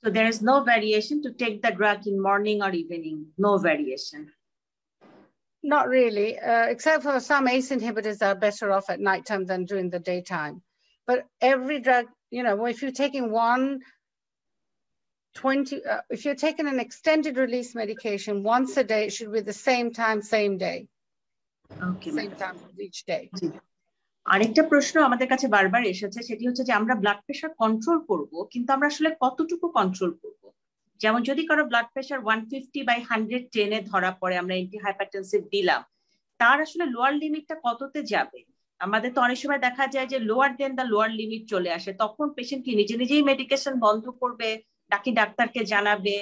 So there is no variation to take the drug in morning or evening, no variation? Not really, except for some ACE inhibitors are better off at nighttime than during the daytime. But every drug, you know, if you're taking if you're taking an extended release medication once a day, it should be the same time, same day. Okay, same time each day. আরেকটা প্রশ্ন আমাদের কাছে বারবার এসেছে, সেটি হচ্ছে যে আমরা ব্লাড প্রেশার কন্ট্রোল করব, কিন্তু আমরা আসলে কতটুকু কন্ট্রোল করব? যেমন যদি কারো ব্লাড প্রেশার 150/110 ধরা পড়ে, আমরা অ্যান্টিহাইপারটেনসিভ দিলাম, তার আসলে লোয়ার লিমিটটা কততে যাবে? আমাদের তো অনেক সময় দেখা যায় যে lower than the lower limit চলে আসে, তখন পেশেন্ট কি নিজে নিজেই মেডিকেশন বন্ধ করবে নাকি ডাক্তারকে জানাবে,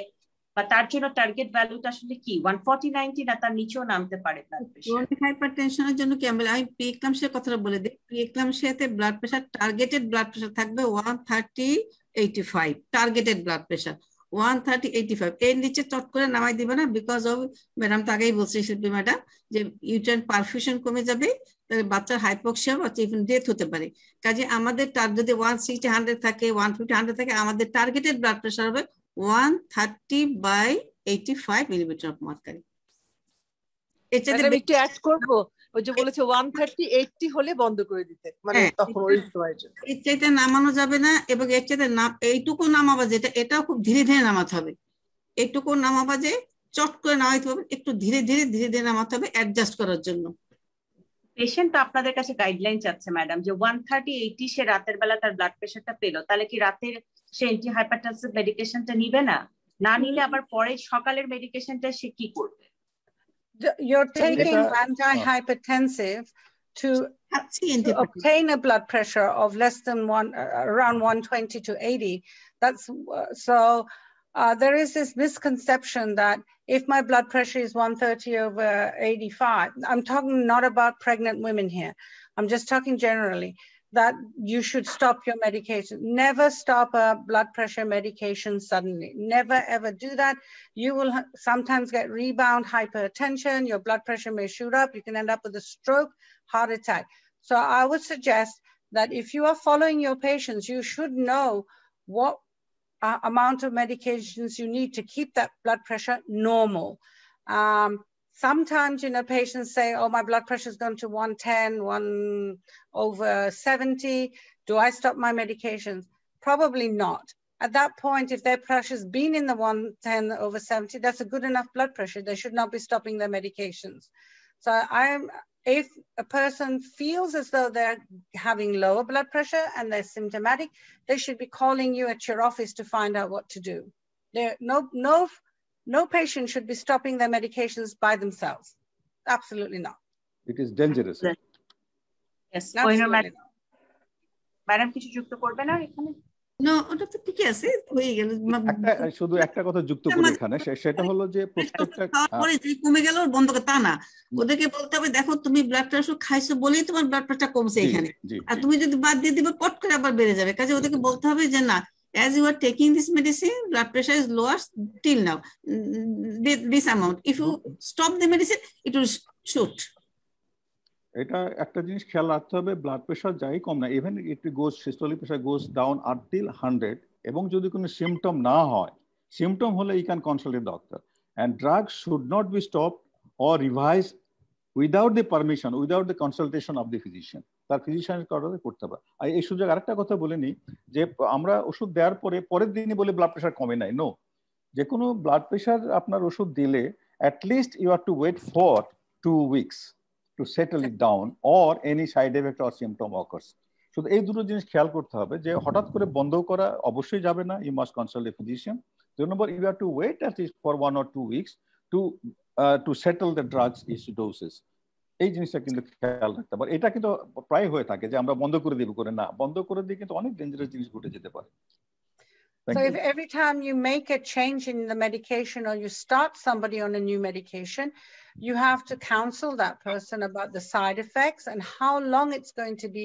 বা তার জন্য টার্গেট ভ্যালুটা আসলে কি 140/90 না তার নিচেও নামতে পারে ব্লাড প্রেশার? ক্রনিক হাইপারটেনশনের জন্য কি আমি প্রি-এক্লাম্পসিয়ার কথাটা বলে দিই। প্রি-এক্লাম্পসিয়াতে blood pressure, targeted blood pressure থাকবে 130/85, টার্গেটেড ব্লাড প্রেশার 130/85, এর নিচে চট করে নামাই দিবে না, বিকজ অফ, ম্যাডাম তো আগেই বলছে শিল্পী ম্যাডাম, যে ইউটেরাইন পারফিউশন কমে যাবে, তাহলে বাচ্চার হাইপোক্সিয়া বা ইভেন ডেথ হতে পারে। কাজে আমাদের যদি 160/100 থাকে, 150/100 থাকে, আমাদের টার্গেটেড ব্লাড প্রেশার হবে 130/85 মিলিমিটার অফ মার্কারি। একটু অ্যাড করব, ওই যে বলেছে 130/80 হলে বন্ধ করে দিতে, মানে তখন ওই সময়ের জন্য এর চাইতে নামানো যাবে না, এবং এর চাইতে এইটুকু নামাবা, যেটা এটাও খুব ধীরে ধীরে নামাতে হবে। এইটুকু নামাবা যে চট করে নামাইতে হবে, একটু ধীরে ধীরে ধীরে ধীরে নামাতে হবে অ্যাডজাস্ট করার জন্য। পেশেন্ট তো আপনাদের কাছে গাইডলাইন চাচ্ছে ম্যাডাম, যে 130/80 সে রাতের বেলা তার ব্লাড প্রেশারটা পেলো, তাহলে কি রাতের সে অ্যান্টিহাইপারটেনসিভ মেডিকেশনটা নিবে না? না নিলে আবার পরে সকালের মেডিকেশনটা সে কি করবে? You're taking antihypertensive to obtain a blood pressure of less than around 120/80. That's so there is this misconception that if my blood pressure is 130/85, I'm talking not about pregnant women here, I'm just talking generally, that you should stop your medication. Never stop a blood pressure medication suddenly. Never ever do that. You will sometimes get rebound hypertension, your blood pressure may shoot up, you can end up with a stroke, heart attack. So I would suggest that if you are following your patients, you should know what amount of medications you need to keep that blood pressure normal. Sometimes, you know, patients say, oh, my blood pressure has gone to 110, 1/70. Do I stop my medications? Probably not. At that point, if their pressure's been in the 110/70, that's a good enough blood pressure. They should not be stopping their medications. So if a person feels as though they're having lower blood pressure and they're symptomatic, they should be calling you at your office to find out what to do. No patient should be stopping their medications by themselves. Absolutely not. It is dangerous. Yes. Absolutely not. Madam কিছু যুক্ত করবে না এখানে? না, ওটা তো ঠিক আছে, হয়ে গেল। শুধু একটা কথা যুক্ত করি এখানে, সেটা হলো যে প্রত্যেকটা পরে যে কমে গেল বন্ধ করে তা না, ওদেরকে বলতে হবে দেখো তুমি ব্লাড প্রেশার খাইছো বলেই তোমার ব্লাড প্রেশার কমছে এখানে, আর তুমি যদি বাদ দিয়ে দিবে পট করে আবার বেড়ে যাবে। কাজে ওদেরকে বলতে হবে যে না, as you are taking this medicine, blood pressure is lower till now, this amount. If you stop the medicine, it will shoot. এটা একটা জিনিস খেয়াল রাখতে হবে, ব্লাড প্রেশার যাই কম না, even it goes systolic pressure goes down until 100, এবং যদি কোনো সিমটম না হয়, সিমটম হলে you can consult a doctor, and drug should not be stop or revise without the permission, without the consultation of the physician. তার ফিজিশিয়ানের কারণে করতে হবে। আর এই সুযোগ আরেকটা কথা বলে নিই, যে আমরা ওষুধ দেওয়ার পরে পরের দিনই বলে ব্লাড প্রেশার কমে নাই, নো। যে কোনো ব্লাড প্রেশার আপনার ওষুধ দিলে at least you have to wait for 2 weeks to settle it down or any side effect or symptom occurs. শুধু এই দুটো জিনিস খেয়াল করতে হবে, যে হঠাৎ করে বন্ধ করা অবশ্যই যাবে না, you must consult a physician. The number you have to wait at least for 1 or 2 weeks to settle the drugs doses. এই জিনিসটা কিন্তু খেয়াল রাখতে হবে। এটা কিন্তু প্রায় হয়ে থাকে যে আমরা বন্ধ করে দিব করে, না, বন্ধ করে দিয়ে কিন্তু অনেক ডেঞ্জারাস জিনিস ঘটে যেতে পারে। So if every time you make a change in the medication or you start somebody on a new medication, you have to counsel that person about the side effects and how long it's going to be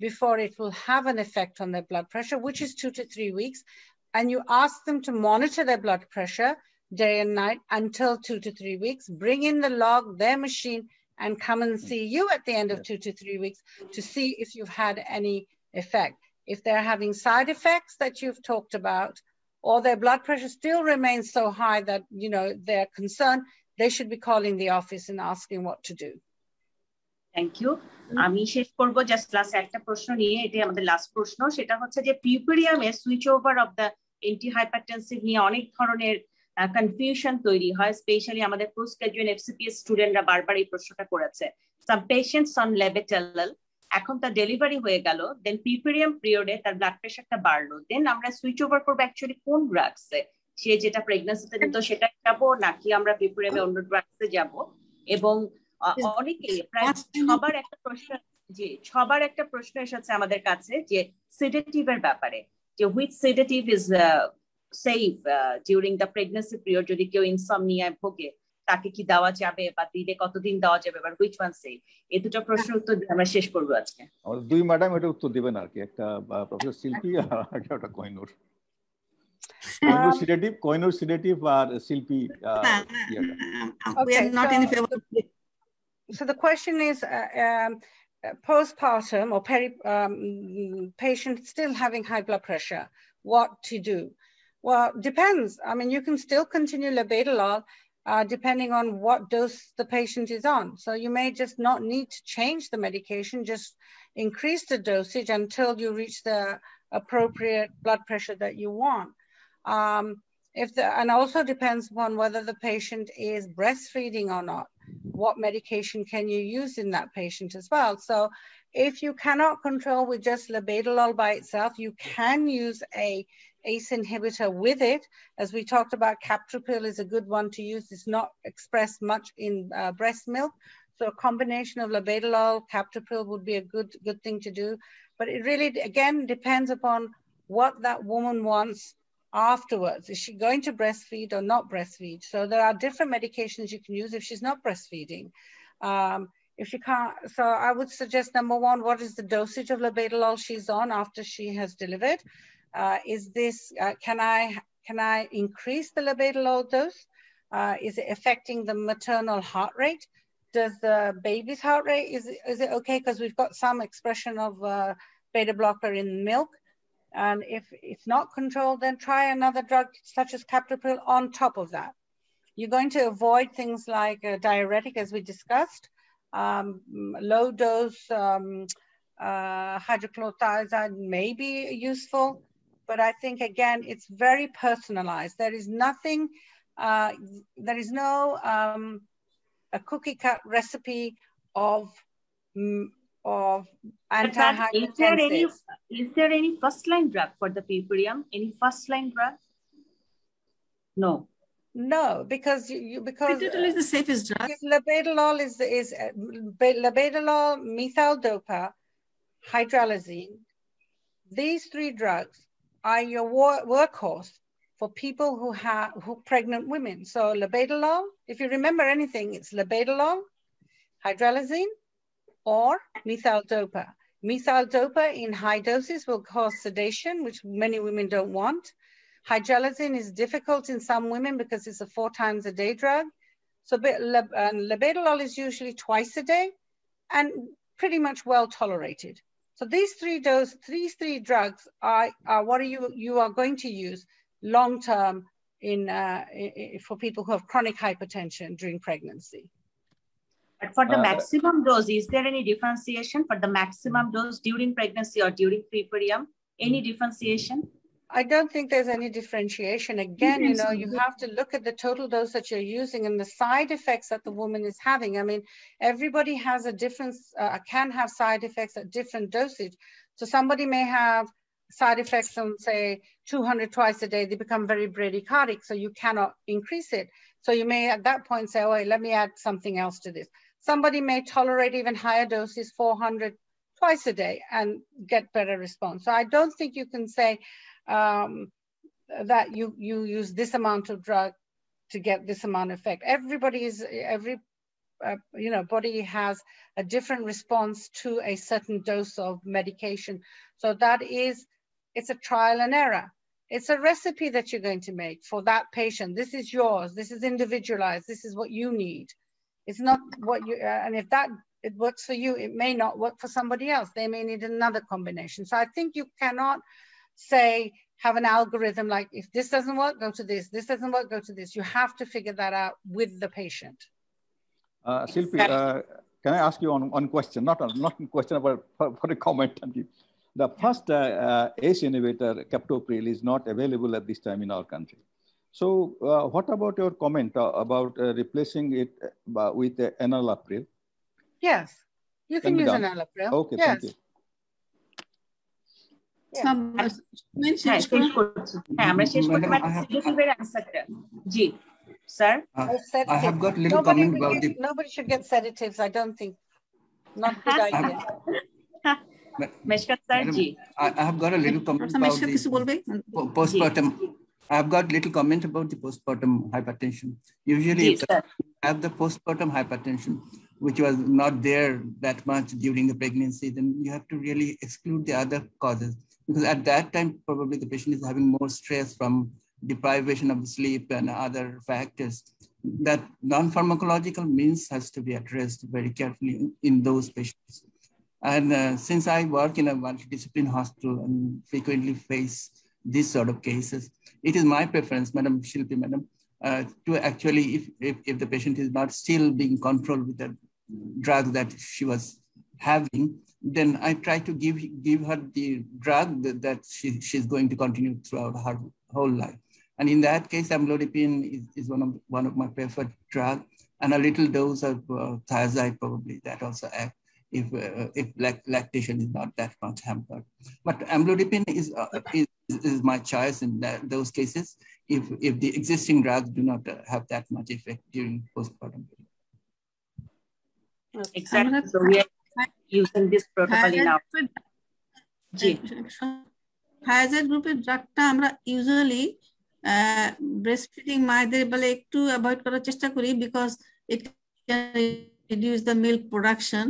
before it will have an effect on their blood pressure, which is 2 to 3 weeks. And you ask them to monitor their blood pressure day and night until 2 to 3 weeks, bring in the log, their machine, and come and see you at the end of 2 to 3 weeks to see if you've had any effect. If they're having side effects that you've talked about, or their blood pressure still remains so high that, you know, they're concerned, they should be calling the office and asking what to do. Thank you. আমি শেষ করব just last একটা প্রশ্ন নিয়ে, এটা আমাদের last প্রশ্ন। সেটা হচ্ছে যে পিউপেরিয়ামে switch over of the antihypertensive নিয়ে অনেক ধরনের কনফিউশন তৈরি হয়, স্পেশালি আমাদের পোস্ট গ্রাজুয়েট এফসিপিএস স্টুডেন্টরা বারবার এই প্রশ্নটা করেছে। সাম পেশেন্টস অন লেবেটালাল, এখন তার ডেলিভারি হয়ে গেল, দেন পিউপেরিয়াম পিরিয়ডে তার ব্লাড প্রেশারটা বাড়লো, দেন আমরা সুইচ ওভার করবো অ্যাকচুয়ালি কোন ড্রাগসে? সে যেটা প্রেগন্যান্সিতে দিত সেটাই যাবো, নাকি আমরা পিউপেরিয়ামে অন্য ড্রাগসে যাব? এবং অনেকেই প্রায় সবার একটা প্রশ্ন এসেছে আমাদের কাছে যে সেডেটিভের ব্যাপারে, যে which sedative is safe during the pregnancy period, যদি কেউ ইনসমনিয়ায় ভোগে তাকে কি দেওয়া যাবে, বা দিলে কতদিন দেওয়া যাবে, বা হুইচ ওয়ান সেফ? এই দুটো প্রশ্নের উত্তর আমরা শেষ করবো আজকে। আমাদের দুই ম্যাডাম এটা উত্তর দিবেন আর কি, একটা প্রফেসর শিল্পী আর একটা কোহিনুর। কোহিনুর সেডেটিভ আর শিল্পী we are not in favor. So the question is, postpartum or patient still having high blood pressure, what to do? Well, depends. I mean, you can still continue labetalol depending on what dose the patient is on. So you may just not need to change the medication, just increase the dosage until you reach the appropriate blood pressure that you want. And also depends upon whether the patient is breastfeeding or not. What medication can you use in that patient as well? So if you cannot control with just labetalol by itself, you can use a ACE inhibitor with it. As we talked about, captopril is a good one to use. It's not expressed much in breast milk. So a combination of labetalol, captopril would be a good thing to do. But it really, again, depends upon what that woman wants afterwards. Is she going to breastfeed or not breastfeed? So there are different medications you can use if she's not breastfeeding. If she can't, so I would suggest, number one, what is the dosage of labetalol she's on after she has delivered? Is this, can I increase the labetalol dose? Is it affecting the maternal heart rate? Does the baby's heart rate, is it okay? Because we've got some expression of beta blocker in milk. And if it's not controlled, then try another drug such as captopril on top of that. You're going to avoid things like diuretic, as we discussed, low dose hydrochlorothiazide may be useful, but I think, again, it's very personalized. There is nothing, there is no a cookie cut recipe of antihypertensives. Is there any first line drug for the puerperium? Any first line drug? No. No, because Prenatal is the safest drug. Labetalol is labetalol, methyldopa, hydralazine. These three drugs are your workhorse for people who pregnant women. So labetalol, if you remember anything, it's labetalol, hydralazine, or methyldopa. Methyldopa in high doses will cause sedation, which many women don't want. Hydralazine is difficult in some women because it's a 4 times a day drug. So labetalol is usually twice a day and pretty much well tolerated. So these three drugs are what you are going to use long term for people who have chronic hypertension during pregnancy. But for the maximum dose, is there any differentiation for the maximum dose during pregnancy or during puerperium? Any differentiation? I don't think there's any differentiation. Again, you know, you have to look at the total dose that you're using and the side effects that the woman is having. I mean, everybody has a difference, can have side effects at different dosage. So somebody may have side effects on, say, 200 twice a day. They become very bradycardic, so you cannot increase it. So you may at that point say, oh, wait, let me add something else to this. Somebody may tolerate even higher doses, 400 twice a day, and get better response. So I don't think you can say, that you use this amount of drug to get this amount of effect. Every body has a different response to a certain dose of medication. So it's a trial and error. It's a recipe that you're going to make for that patient. This is yours. This is individualized. This is what you need. It's not what you, and if it works for you, it may not work for somebody else. They may need another combination. So I think you cannot say, have an algorithm like, if this doesn't work, go to this. This doesn't work, go to this. You have to figure that out with the patient. Shilpi, can I ask you one question? Not a question, but for a comment. The first ACE inhibitor, captopril, is not available at this time in our country. So what about your comment about replacing it with enalapril? Yes, you can use enalapril. Okay, yes. Thank you. Sir, I have got little comment about the. Nobody should get sedatives. I don't think. Not good idea. I have got a little comment about the postpartum. I have got little comment about the postpartum hypertension. Usually, if you have the postpartum hypertension, which was not there that much during the pregnancy, then you have to really exclude the other causes. Because at that time, probably the patient is having more stress from deprivation of sleep and other factors. That non-pharmacological means has to be addressed very carefully in those patients. And since I work in a multidisciplinary hospital and frequently face these sort of cases, it is my preference, Madam Shilpi, Madam, to actually, if the patient is not still being controlled with the drug that she was having, then I try to give her the drug that she's going to continue throughout her whole life. And in that case, amlodipine is one of my preferred drugs, and a little dose of thiazide probably that also acts if lactation is not that much hampered. But amlodipine is my choice in those cases if the existing drugs do not have that much effect during postpartum. Exactly. So we are using this protocol in our. Thiazide গ্রুপের ড্রাগটা আমরা usually breastfeeding মায়েদের বলে একটু avoid করার চেষ্টা করি because it can reduce the milk production.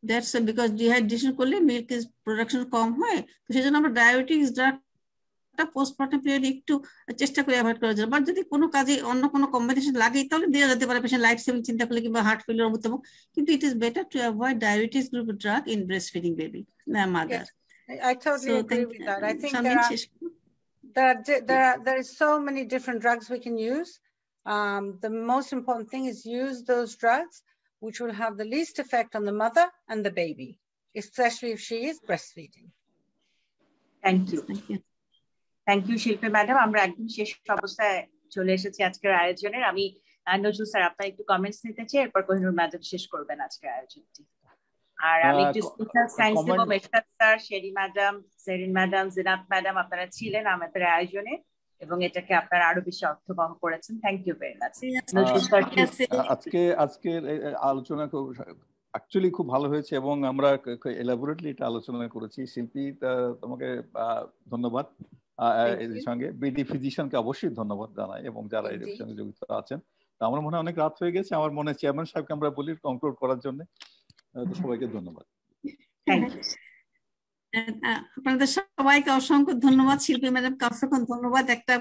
That's because dehydration করলে milk is production কম হয়, তো সেজন্য আমরা ডায়াবেটিক্স ড্রাগটা পোস্টপার্টাম পিরিয়ডে একটু চেষ্টা করি অ্যাভয়েড করার জন্য। বাট যদি কোনো কাজে অন্য কোনো কম্বিনেশন লাগে তাহলে দেওয়া যেতে পারে পেশেন্ট লাইফ সেভিং চিন্তা করলে কিংবা হার্ট ফেলিওর মতো, কিন্তু it is better to avoid diabetes group drug in breastfeeding baby mother. Yes, I totally agree with that. I think there is so many different drugs we can use. the most important thing is use those drugs which will have the least effect on the mother and the baby, especially if she is breastfeeding. Thank you. Thank you, Shilpi madam. আমরা একদম শেষ অবস্থায় চলে এসেছি আজকের আয়োজনের। আমি Nazrul sir আপনার একটু কমেন্টস নিতে চাই, এরপর কোহিনুর ম্যাডাম শেষ করবেন আজকের আয়োজনটি। আর আমি একটু স্পেশাল থ্যাঙ্কস দেব Meshkat sir, Sheri madam, Serin madam, Zinat madam, আপনারা ছিলেন আমাদের আয়োজনে এবং এটাকে আপনারা আরো বেশি অর্থবহ করেছেন। Thank you very much. আজকের আলোচনা অ্যাকচুয়ালি খুব ভালো হয়েছে এবং আমরা এলাবোরেটলি এটা আলোচনা করেছি। শিল্পী, তোমাকে ধন্যবাদ। এর সঙ্গে বিডি ফিজিশিয়ানকে অবশ্যই ধন্যবাদ জানাই এবং যারা এর সঙ্গে জড়িত আছেন। আমার মনে হয় অনেক রাত হয়ে গেছে, আমার মনে হয় চেয়ারম্যান সাহেবকে আমরা বলি কনক্লুড করার জন্য। সবাইকে ধন্যবাদ। আপনাদের সবাইকে অসংখ্য ধন্যবাদ। শিল্পী ম্যাডামকে অসংখ্য ধন্যবাদ, একটা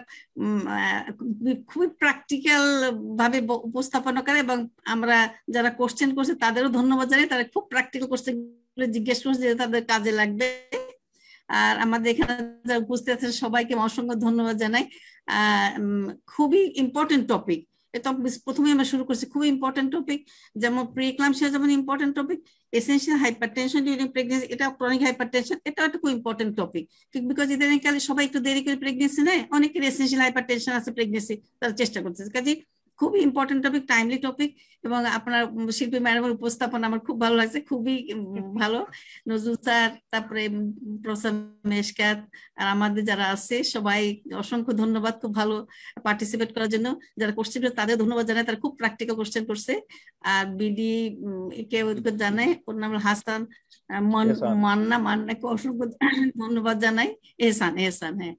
খুবই প্র্যাকটিক্যাল ভাবে উপস্থাপনা করে এবং আমরা যারা কোশ্চেন করছে তাদেরও ধন্যবাদ জানাই। তারা খুব প্র্যাকটিক্যাল কোশ্চেন জিজ্ঞেস করছে যে তাদের কাজে লাগবে। আর আমাদের এখানে যারা উপস্থিত আছেন সবাইকে অসংখ্য ধন্যবাদ জানাই। খুবই ইম্পর্টেন্ট টপিক এটা, প্রথমে আমরা শুরু করছি, খুবই ইম্পর্টেন্ট টপিক। যেমন প্রিক্লাম্পসিয়া যেমন important topic, essential hypertension during pregnancy এটা ক্রনিক হাইপারটেনশন এটাও একটা খুব ইম্পর্টেন্ট টপিক। বিকজ ইদানিংকালে সবাই একটু দেরি করে প্রেগনেন্সি নেয়, অনেকের এসেনশিয়াল হাইপারটেনশন আছে প্রেগনেন্সি, তারা চেষ্টা করতেছে। কাজে খুবই ইম্পর্টেন্ট টপিক, টাইমলি টপিক। এবং আপনার শিল্পী ম্যাডামের উপস্থাপনা আমার খুব ভালো লাগছে, খুবই ভালো। নজরুল স্যার, তারপরে প্রফেসর মেশকাত আর আমাদের যারা আছে সবাই অসংখ্য ধন্যবাদ খুব ভালো পার্টিসিপেট করার জন্য। যারা কোশ্চেন করছে তাদের ধন্যবাদ জানাই, তারা খুব প্র্যাকটিক্যাল কোশ্চেন করছে। আর বিডি কে জানাই, ওর নাম হাসান মান্নাকে অসংখ্য ধন্যবাদ জানাই। এহসান, হ্যাঁ।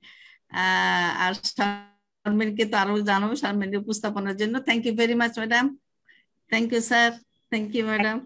আর শারমিনকে তো আরো জানাবো, শারমিনের উপস্থাপনার জন্য। Thank you very much madam. Thank you sir. Thank you madam.